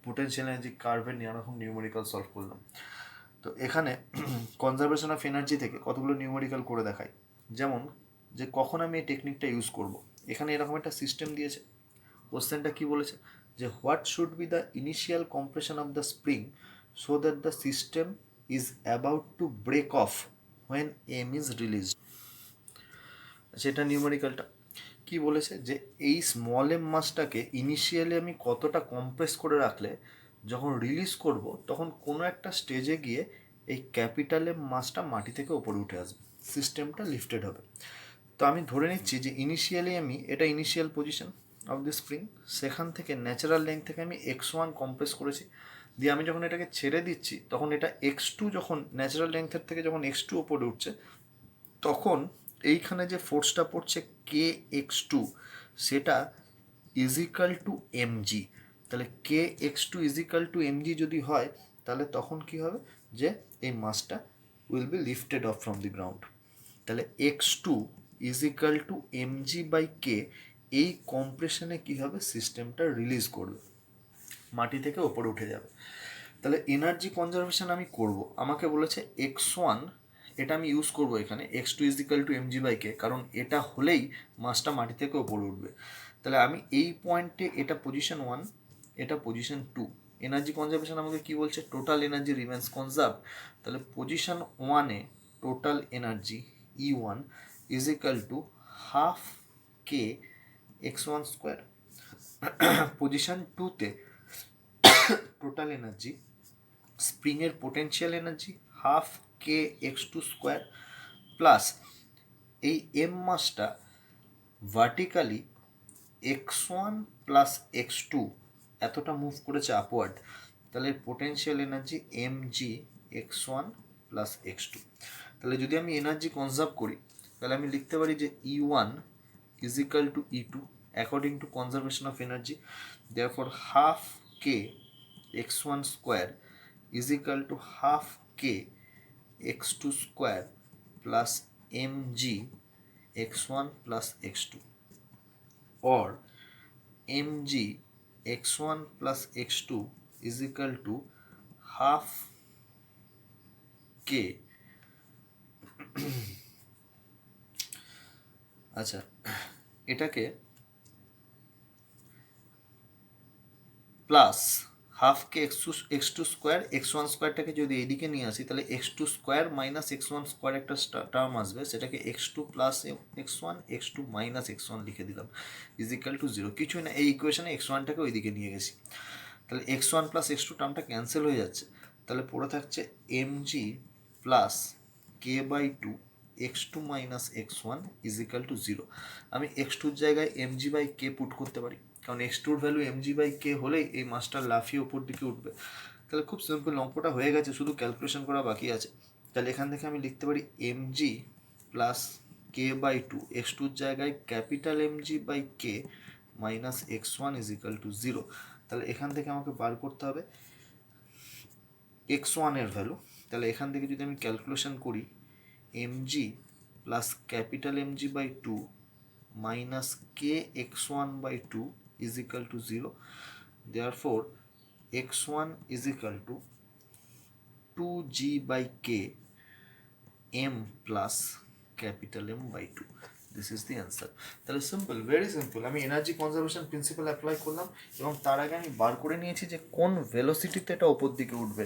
পোটেনশিয়াল এনার্জি কার্ভের নানারকম নিউমেরিক্যাল সলভ করলাম। তো এখানে কনজারভেশন অফ এনার্জি থেকে কতগুলো নিউমেরিক্যাল করে দেখাই, যেমন যে কখন আমি এই টেকনিকটা ইউজ করব। এখানে এরকম একটা সিস্টেম দিয়েছে, কোশ্চেনটা কি বলেছে যে what should be the initial compression of the spring so that the system is about to break off when m is released। সেটা নিউমেরিক্যালটা কি বলেছে যে এই স্মল এম মাসটাকে ইনিশিয়ালি আমি কতটা কম্প্রেস করে রাখলে যখন রিলিজ করব তখন কোনো একটা স্টেজে গিয়ে এই ক্যাপিটাল এম মাসটা মাটি থেকে ওপরে উঠে আসবে, সিস্টেমটা লিফটেড হবে। তো আমি ধরে নিচ্ছি যে ইনিশিয়ালি আমি, এটা initial position of the spring, সেখান থেকে ন্যাচারাল লেন্থ থেকে আমি x1 কম্প্রেস করেছি, দিয়ে আমি যখন এটাকে ছেড়ে দিচ্ছি তখন এটা x2, যখন ন্যাচারাল লেন্থের থেকে যখন x2 ওপরে উঠছে তখন এইখানে যে ফোর্সটা পড়ছে kx2 সেটা ইজিক্যাল টু mg। তাহলে kx2 ইজিক্যাল টু mg যদি হয় তাহলে তখন কি হবে যে এই মাসটা will be lifted of from the ground. তাহলে x2 ইজিক্যাল টু mg/k, এই কম্প্রেশনে কী হবে, সিস্টেমটা রিলিজ করবে। মাটি থেকে ওপরে উঠে যাবে। তাহলে এনার্জি কনজারভেশন আমি করব, আমাকে বলেছে x1, এটা আমি ইউজ করব এখানে, x2 = mg/k, কারণ এটা হলেই মাসটা মাটি থেকে ওপরে উঠবে। তাহলে আমি এই পয়েন্টে, এটা পজিশন 1, এটা পজিশন 2, এনার্জি কনজারভেশন আমাকে কি বলছে, টোটাল এনার্জি রিমেন্স কনজার্ভ। তাহলে পজিশন 1-এ total energy E1 = half K x1²। Position 2-তে টোটাল এনার্জি, স্প্রিংয়ের potential energy half K x2² plus এই এম মাসটা ভার্টিক্যালি x1 প্লাস x2 এতটা মুভ করেছে আপওয়ার্ড, তাহলে potential energy mg x1 plus x2। তাহলে যদি আমি এনার্জি কনজার্ভ করি, তাহলে আমি লিখতে পারি যে E1 = E2 according to conservation of energy. Therefore half K x1² = half K x2² plus mg x1 plus x2, or mg x1 plus x2 = half k, আচ্ছা এটাকে প্লাস হাফ কে x2² x1²টাকে যদি এইদিকে নিয়ে আসি, তাহলে x2² মাইনাস x1² একটা term আসবে, সেটাকে x2 plus x1 x2 minus x1 লিখে দিলাম = 0। কিছুই না, এই ইকুয়েশনে x1টাকে ওইদিকে নিয়ে গেছি, তাহলে x1 প্লাস x2 টার্মটা ক্যান্সেল হয়ে যাচ্ছে। তাহলে পড়ে থাকছে mg plus k/2 x2 minus x1 = 0। আমি x2-র জায়গায় mg/k পুট করতে পারি, কারণ x2-র ভ্যালু mg/k হলেই এই মাসটা লাফিয়ে ওপর দিকে উঠবে। তাহলে খুব সিম্পল, অঙ্কটা হয়ে গেছে, শুধু ক্যালকুলেশন করা বাকি আছে। তাহলে এখান থেকে আমি লিখতে পারি mg প্লাস k/2, x2-র জায়গায় ক্যাপিটাল mg/k মাইনাস x1 = 0। তাহলে এখান থেকে আমাকে বার করতে হবে x1 এর ভ্যালু। তাহলে এখান থেকে যদি আমি ক্যালকুলেশন করি, mg plus capital mg/2 minus K x1/2 = 0। Therefore x1 = 2g/k m plus capital m/2। This is the answer. তাহলে সিম্পল, ভেরি সিম্পল, আমি এনার্জি কনজারভেশন প্রিন্সিপাল অ্যাপ্লাই করলাম এবং তার আগে আমি বার করে নিয়েছি যে কোন ভেলোসিটিতে এটা ওপর দিকে উঠবে,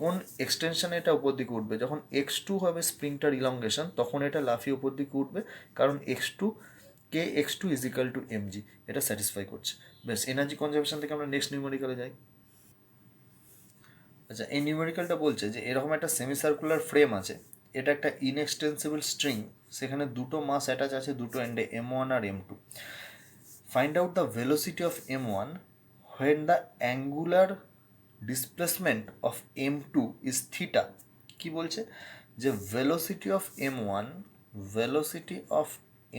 কোন এক্সটেনশনে এটা ওপর দিকে উঠবে। যখন x2 হবে স্প্রিংটার ইলংগেশন, তখন এটা লাফিয়ে ওপর দিকে উঠবে, কারণ x2 কে x2 = mg, এটা স্যাটিসফাই করছে। বেশ, এনার্জি কনজারভেশন থেকে আমরা নেক্সট নিউমেরিক্যালে যাই। আচ্ছা, এই নিউমেরিক্যালটা বলছে যে এরকম একটা সেমি সার্কুলার ফ্রেম আছে, এটা একটা ইনএক্সটেন্সিবল স্ট্রিং, সেখানে দুটো মাস অ্যাটাচ আছে দুটো এন্ডে, m1 আর m2। Find out the velocity of m1 when the angular displacement of m2 is theta। কি বলছে যে ভেলোসিটি অফ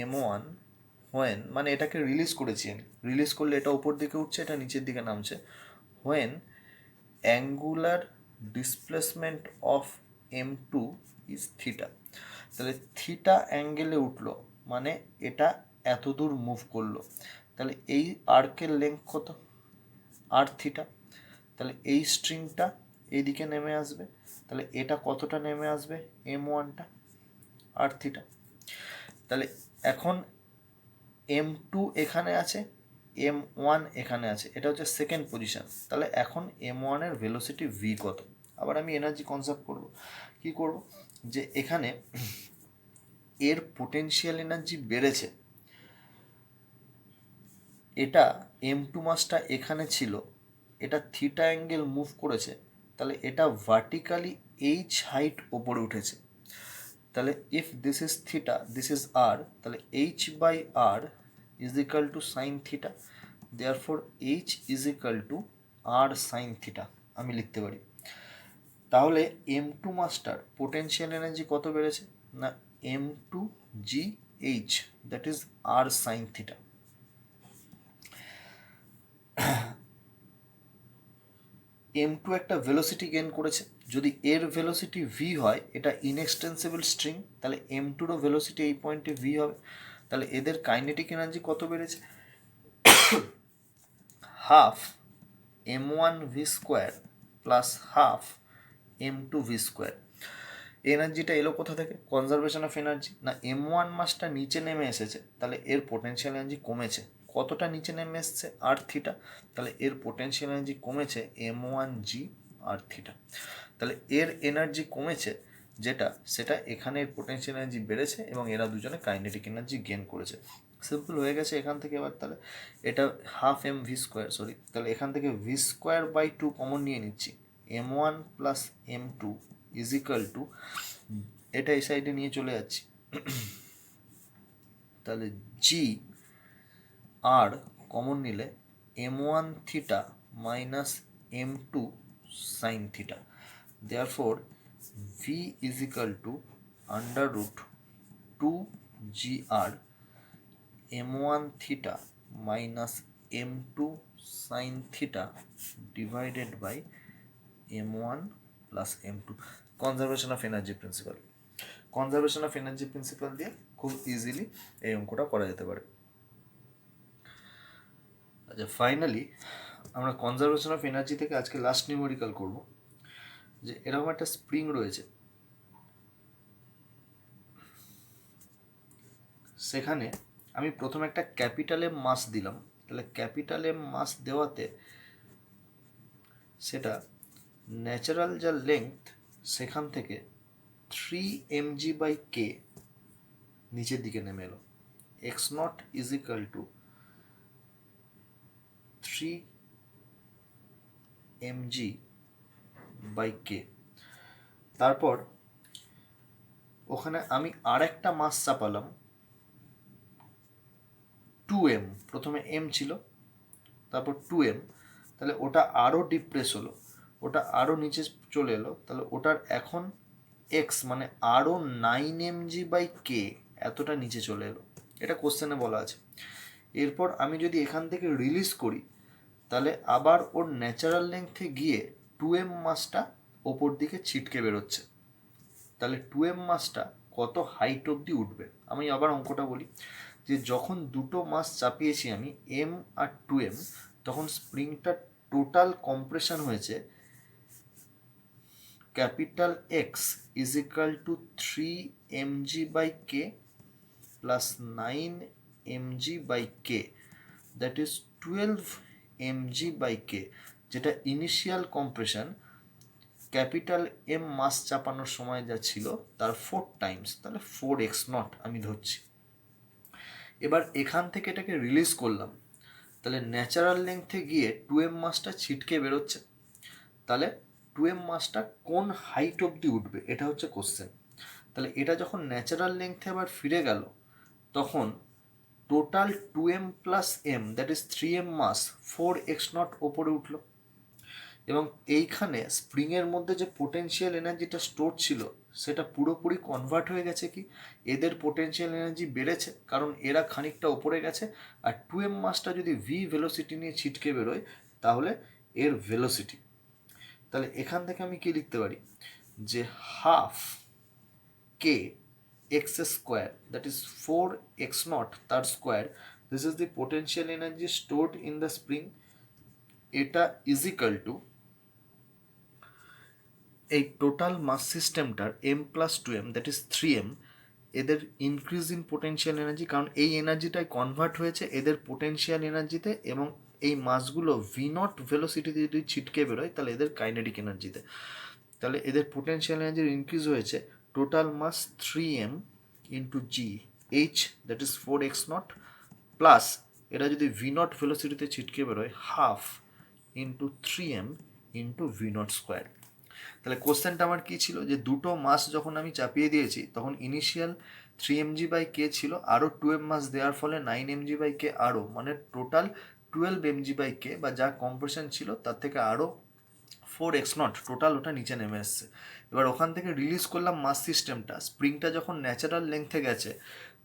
m1 when, মানে এটাকে রিলিজ করেছি আমি, রিলিজ করলে এটা উপর দিকে উঠছে, এটা নিচের দিকে নামছে, when angular displacement of m2 is theta। তাহলে থিটা অ্যাঙ্গেলে উঠলো মানে এটা এত দূর মুভ করলো, তাহলে এই আর্কের লেন্থ কত, আর থিটা। তাহলে এই স্ট্রিংটা এইদিকে নেমে আসবে, তাহলে এটা কতটা নেমে আসবে, m1টা, আর থিটা। তাহলে এখন m2 এখানে আছে, m1 এখানে আছে, এটা হচ্ছে সেকেন্ড পজিশন। তাহলে এখন m1 এর ভেলোসিটি v কত। আবার আমি এনার্জি কনজার্ভ করব, কি করব, যে এখানে এর পোটেনশিয়াল এনার্জি বেড়েছে, এটা m2 মাসটা এখানে ছিল, এটা থিটা অ্যাঙ্গেল মুভ করেছে, তাহলে এটা ভার্টিক্যালি h হাইট ওপরে উঠেছে। তাহলে if this is theta, this is R, তাহলে h/r = sine theta. Therefore h = r sine theta আমি লিখতে পারি। তাহলে m2 মাস্টার পোটেনশিয়াল এনার্জি কত বেড়েছে না, m2gh, that is r sine theta. m2 একটা ভেলোসিটি গেইন করেছে, যদি এর ভেলোসিটি v হয়, এটা ইনএক্সটেন্সিবল স্ট্রিং, তাহলে m2রও ভেলোসিটি এই পয়েন্টে v হবে। তাহলে এদের কাইনেটিক এনার্জি কত বেড়েছে, half m1 v square plus half m2 v square. এনার্জিটা এলো কোথা থেকে? কনজারভেশন অফ এনার্জি না, m1 মাসটা নিচে নেমে এসেছে, তাহলে এর পোটেনশিয়াল এনার্জি কমেছে। কতটা নিচে নেমে এসছে? আর থিটা, তাহলে এর পোটেনশিয়াল এনার্জি কমেছে m1g আর থিটা। তাহলে এর এনার্জি কমেছে যেটা, সেটা এখানে এর পোটেনশিয়াল এনার্জি বেড়েছে এবং এরা দুজনে কাইনেটিক এনার্জি গেন করেছে। সিম্পল হয়ে গেছে এখান থেকে। এবার তাহলে এটা half M V square, sorry, তাহলে এখান থেকে ভি স্কোয়ার বাই 2 কমন নিয়ে নিচ্ছি, m1 plus m2 is equal two, এটা এই সাইডে নিয়ে চলে যাচ্ছি, তাহলে জি আর কমন নিলে m1 theta minus m2 sine theta. Therefore v is equal to under root 2gr m1 theta minus m2 sine theta divided by m1 plus m2। Conservation of energy principle, conservation of energy principle দিয়ে খুব easily এই অঙ্কটা করা যেতে পারে। আচ্ছা, finally আমরা conservation of energy থেকে আজকে লাস্ট নিউমেরিক্যাল করব। যে এরকম একটা স্প্রিং রয়েছে, সেখানে আমি প্রথমে একটা ক্যাপিটাল এম মাস দিলাম, তাহলে ক্যাপিটাল এম মাস দেওয়াতে সেটা ন্যাচারাল যা লেংথ সেখান থেকে 3mg/k নিচের দিকে নেমে এলো। X not is equal two 3mg/k। তারপর ওখানে আমি আর একটা মাস চাপালাম 2m, প্রথমে m ছিল তারপর 2m, তাহলে ওটা আরও ডিপ্রেস হলো, ওটা আরও নিচে চলে এলো, তাহলে ওটার এখন এক্স মানে আরও 9mg/k এতটা নিচে চলে এলো। এটা কোশ্চেনে বলা আছে। এরপর আমি যদি এখান থেকে রিলিজ করি, তাহলে আবার ওর ন্যাচারাল লেংথে গিয়ে 2m মাসটা ওপর দিকে ছিটকে বেরোচ্ছে। তাহলে 2m মাসটা কত হাইট অবধি উঠবে? আমি আবার অঙ্কটা বলি, যে যখন দুটো মাস চাপিয়েছি আমি m আর 2m, তখন স্প্রিংটার টোটাল কম্প্রেশন হয়েছে capital x is equal two 3mg/k plus 9mg/k, that is 12mg/k, যেটা ইনিশিয়াল কম্প্রেশন ক্যাপিটাল এম মাস চাপানোর সময় যা ছিল তার 4 টাইমস, তাহলে 4x0 আমি ধরছি। এবার এখান থেকে এটাকে রিলিজ করলাম, তাহলে ন্যাচারাল লেংথে গিয়ে 2m মাসটা ছিটকে বেরোচ্ছে, তাহলে 2m মাসটা কোন হাইট অবধি উঠবে এটা হচ্ছে কোশ্চেন। তাহলে এটা যখন ন্যাচারাল লেংথে আবার ফিরে গেল, তখন total 2m plus m that is 3m mass 4x0 ওপরে উঠলো। এবং এইখানে স্প্রিংয়ের মধ্যে যে পোটেনশিয়াল এনার্জিটা স্টোর ছিল সেটা পুরোপুরি কনভার্ট হয়ে গেছে কি, এদের পোটেনশিয়াল এনার্জি বেড়েছে কারণ এরা খানিকটা ওপরে গেছে, আর 2m মাসটা যদি ভি ভেলোসিটি নিয়ে ছিটকে বেরোয় তাহলে এর ভেলোসিটি। তাহলে এখান থেকে আমি কি লিখতে পারি, যে half K x square that is 4x0 তার স্কোয়ার, this is the potential energy stored in the spring, এটা ইজ ইকাল টু এই টোটাল মাস সিস্টেমটার m প্লাস 2m দ্যাট ইজ 3m, এদের ইনক্রিজ ইন পোটেনশিয়াল এনার্জি, কারণ এই এনার্জিটাই কনভার্ট হয়েছে এদের পোটেনশিয়াল এনার্জিতে, এবং এই মাসগুলো v0 ভেলোসিটিতে যদি ছিটকে বেরোয় তাহলে এদের কাইনেটিক এনার্জিতে। তাহলে এদের পোটেনশিয়াল এনার্জির ইনক্রিজ হয়েছে total mass 3m into g h that is 4x0, plus এরা যদি v0 ভেলোসিটিতে ছিটকে বেরোয় half into 3m into v0 square. তাহলে কোশ্চেনটা আমার কী ছিল, যে দুটো মাস যখন আমি চাপিয়ে দিয়েছি তখন ইনিশিয়াল 3mg/k ছিল, আরও 2m মাস দেওয়ার ফলে 9mg/k আরও, মানে টোটাল 12mg/k, বা যা কম্প্রেশন ছিল তার থেকে আরও 4x0 টোটাল ওটা নিচে নেমে এসছে। এবার ওখান থেকে রিলিজ করলাম মাস সিস্টেমটা, স্প্রিংটা যখন ন্যাচারাল লেংথে গেছে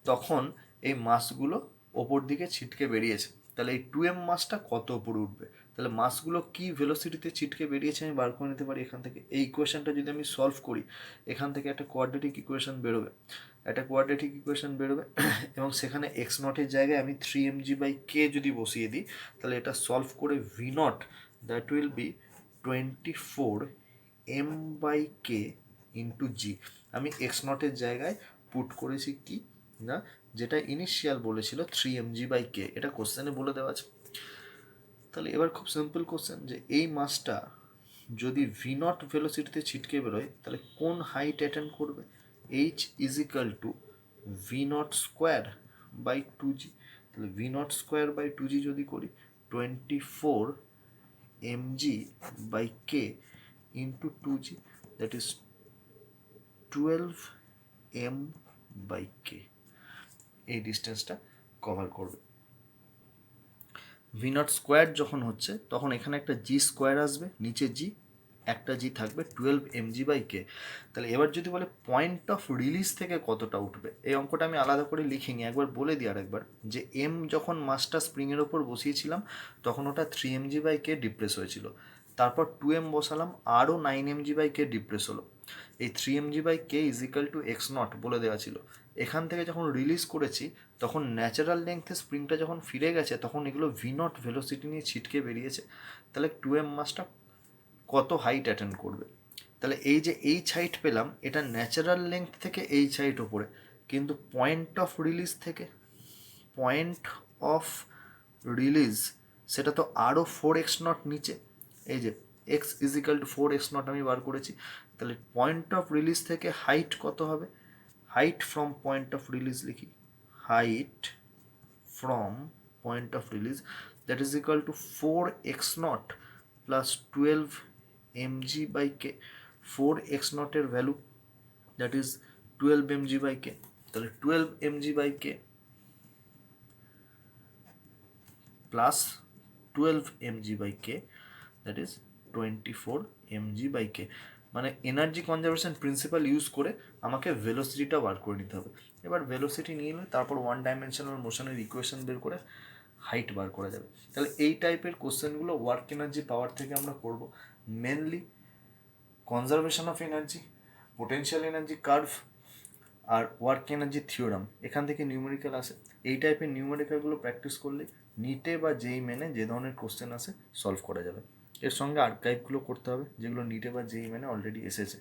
তখন এই মাসগুলো ওপর দিকে ছিটকে বেরিয়েছে। তাহলে এই 2m মাসটা কত ওপরে উঠবে? তাহলে মাসগুলো কি ভেলোসিটিতে ছিটকে বেরিয়েছে আমি বার করে নিতে পারি এখান থেকে। এই ইকুয়েশনটা যদি আমি সলভ করি, এখান থেকে একটা কোয়াড্রেটিক ইকুয়েশন বেরোবে, এবং সেখানে x0 এর জায়গায় আমি 3mg/k যদি বসিয়ে দিই, তাহলে এটা সলভ করে v0 that will be 24 m/k into জি। আমি এক্স নটের জায়গায় পুট করেছি কি না, যেটা ইনিশিয়াল বলেছিল 3 mg/k, এটা কোশ্চেনে বলে দেওয়া আছে। তাহলে এবার খুব সিম্পল কোশ্চেন, যে এই মাসটা যদি ভি নট ভেলোসিটিতে ছিটকে বেরোয় তাহলে কোন হাইট অ্যাটেন্ড করবে? H is equal to v naught square by 2g। তাহলে V naught square by 2g যদি করি 24 mg/k into 2g, that is 12m/k, এই ডিস্টেন্সটা কভার করবে। ভি নট স্কোয়ার যখন হচ্ছে তখন এখানে একটা জি স্কোয়ার আসবে, নিচে জি, একটা জি থাকবে, 12 mg/k। তাহলে এবার যদি বলে পয়েন্ট অফ রিলিজ থেকে কতটা উঠবে, এই অঙ্কটা আমি আলাদা করে লিখিনি, একবার বলে দিই আরেকবার, যে এম যখন মাসটা স্প্রিংয়ের ওপর বসিয়েছিলাম তখন ওটা 3 mg/k ডিপ্রেস হয়েছিল, তারপর 2m বসালাম, আরও 9 mg/k ডিপ্রেস হলো। এই 3 mg/k is equal two x not বলে দেওয়া ছিল। এখান থেকে যখন রিলিজ করেছি তখন ন্যাচারাল লেংথে স্প্রিংটা যখন ফিরে গেছে তখন এগুলো ভি নট ভেলোসিটি নিয়ে ছিটকে বেরিয়েছে। তাহলে 2m মাসটা কত হাইট অ্যাটেন্ড করবে? তাহলে এই যে এইচ হাইট পেলাম, এটা ন্যাচারাল লেংথ থেকে এইচ হাইট ওপরে, কিন্তু পয়েন্ট অফ রিলিজ থেকে, পয়েন্ট অফ রিলিজ সেটা তো আরও 4x0 নিচে। এই যে এক্স ইজিক্যাল টু 4x0 আমি বার করেছি। তাহলে পয়েন্ট অফ রিলিজ থেকে হাইট কত হবে? Height from point of release লিখি, height from point of release that is equal to 4x0 plus 12 mg/k। 4x0 এর ভ্যালু দ্যাট ইজ 12 mg/k। তাহলে 12 mg/k plus 12 mg/k that is 24 mg/k। মানে energy conservation principal use করে আমাকে ভেলোসিটিটা বার করে নিতে হবে। এবার ভেলোসিটি নিয়ে এলে তারপর ওয়ান ডাইমেনশনাল মোশনের ইকুয়েশন বের করে হাইট বার করা যাবে। তাহলে এই টাইপের কোশ্চেনগুলো ওয়ার্ক এনার্জি পাওয়ার থেকে আমরা করব। Mainly conservation of energy, potential energy curve আর ওয়ার্ক এনার্জি থিওরাম, এখান থেকে নিউমেরিক্যাল আসে। এই টাইপের নিউমেরিক্যালগুলো প্র্যাকটিস করলে নিটে বা যেই মেনে যে ধরনের কোশ্চেন আসে সলভ করা যাবে। এর সঙ্গে আর্কাইভগুলো করতে হবে যেগুলো নিটে বা যেই মেনে অলরেডি এসেছে।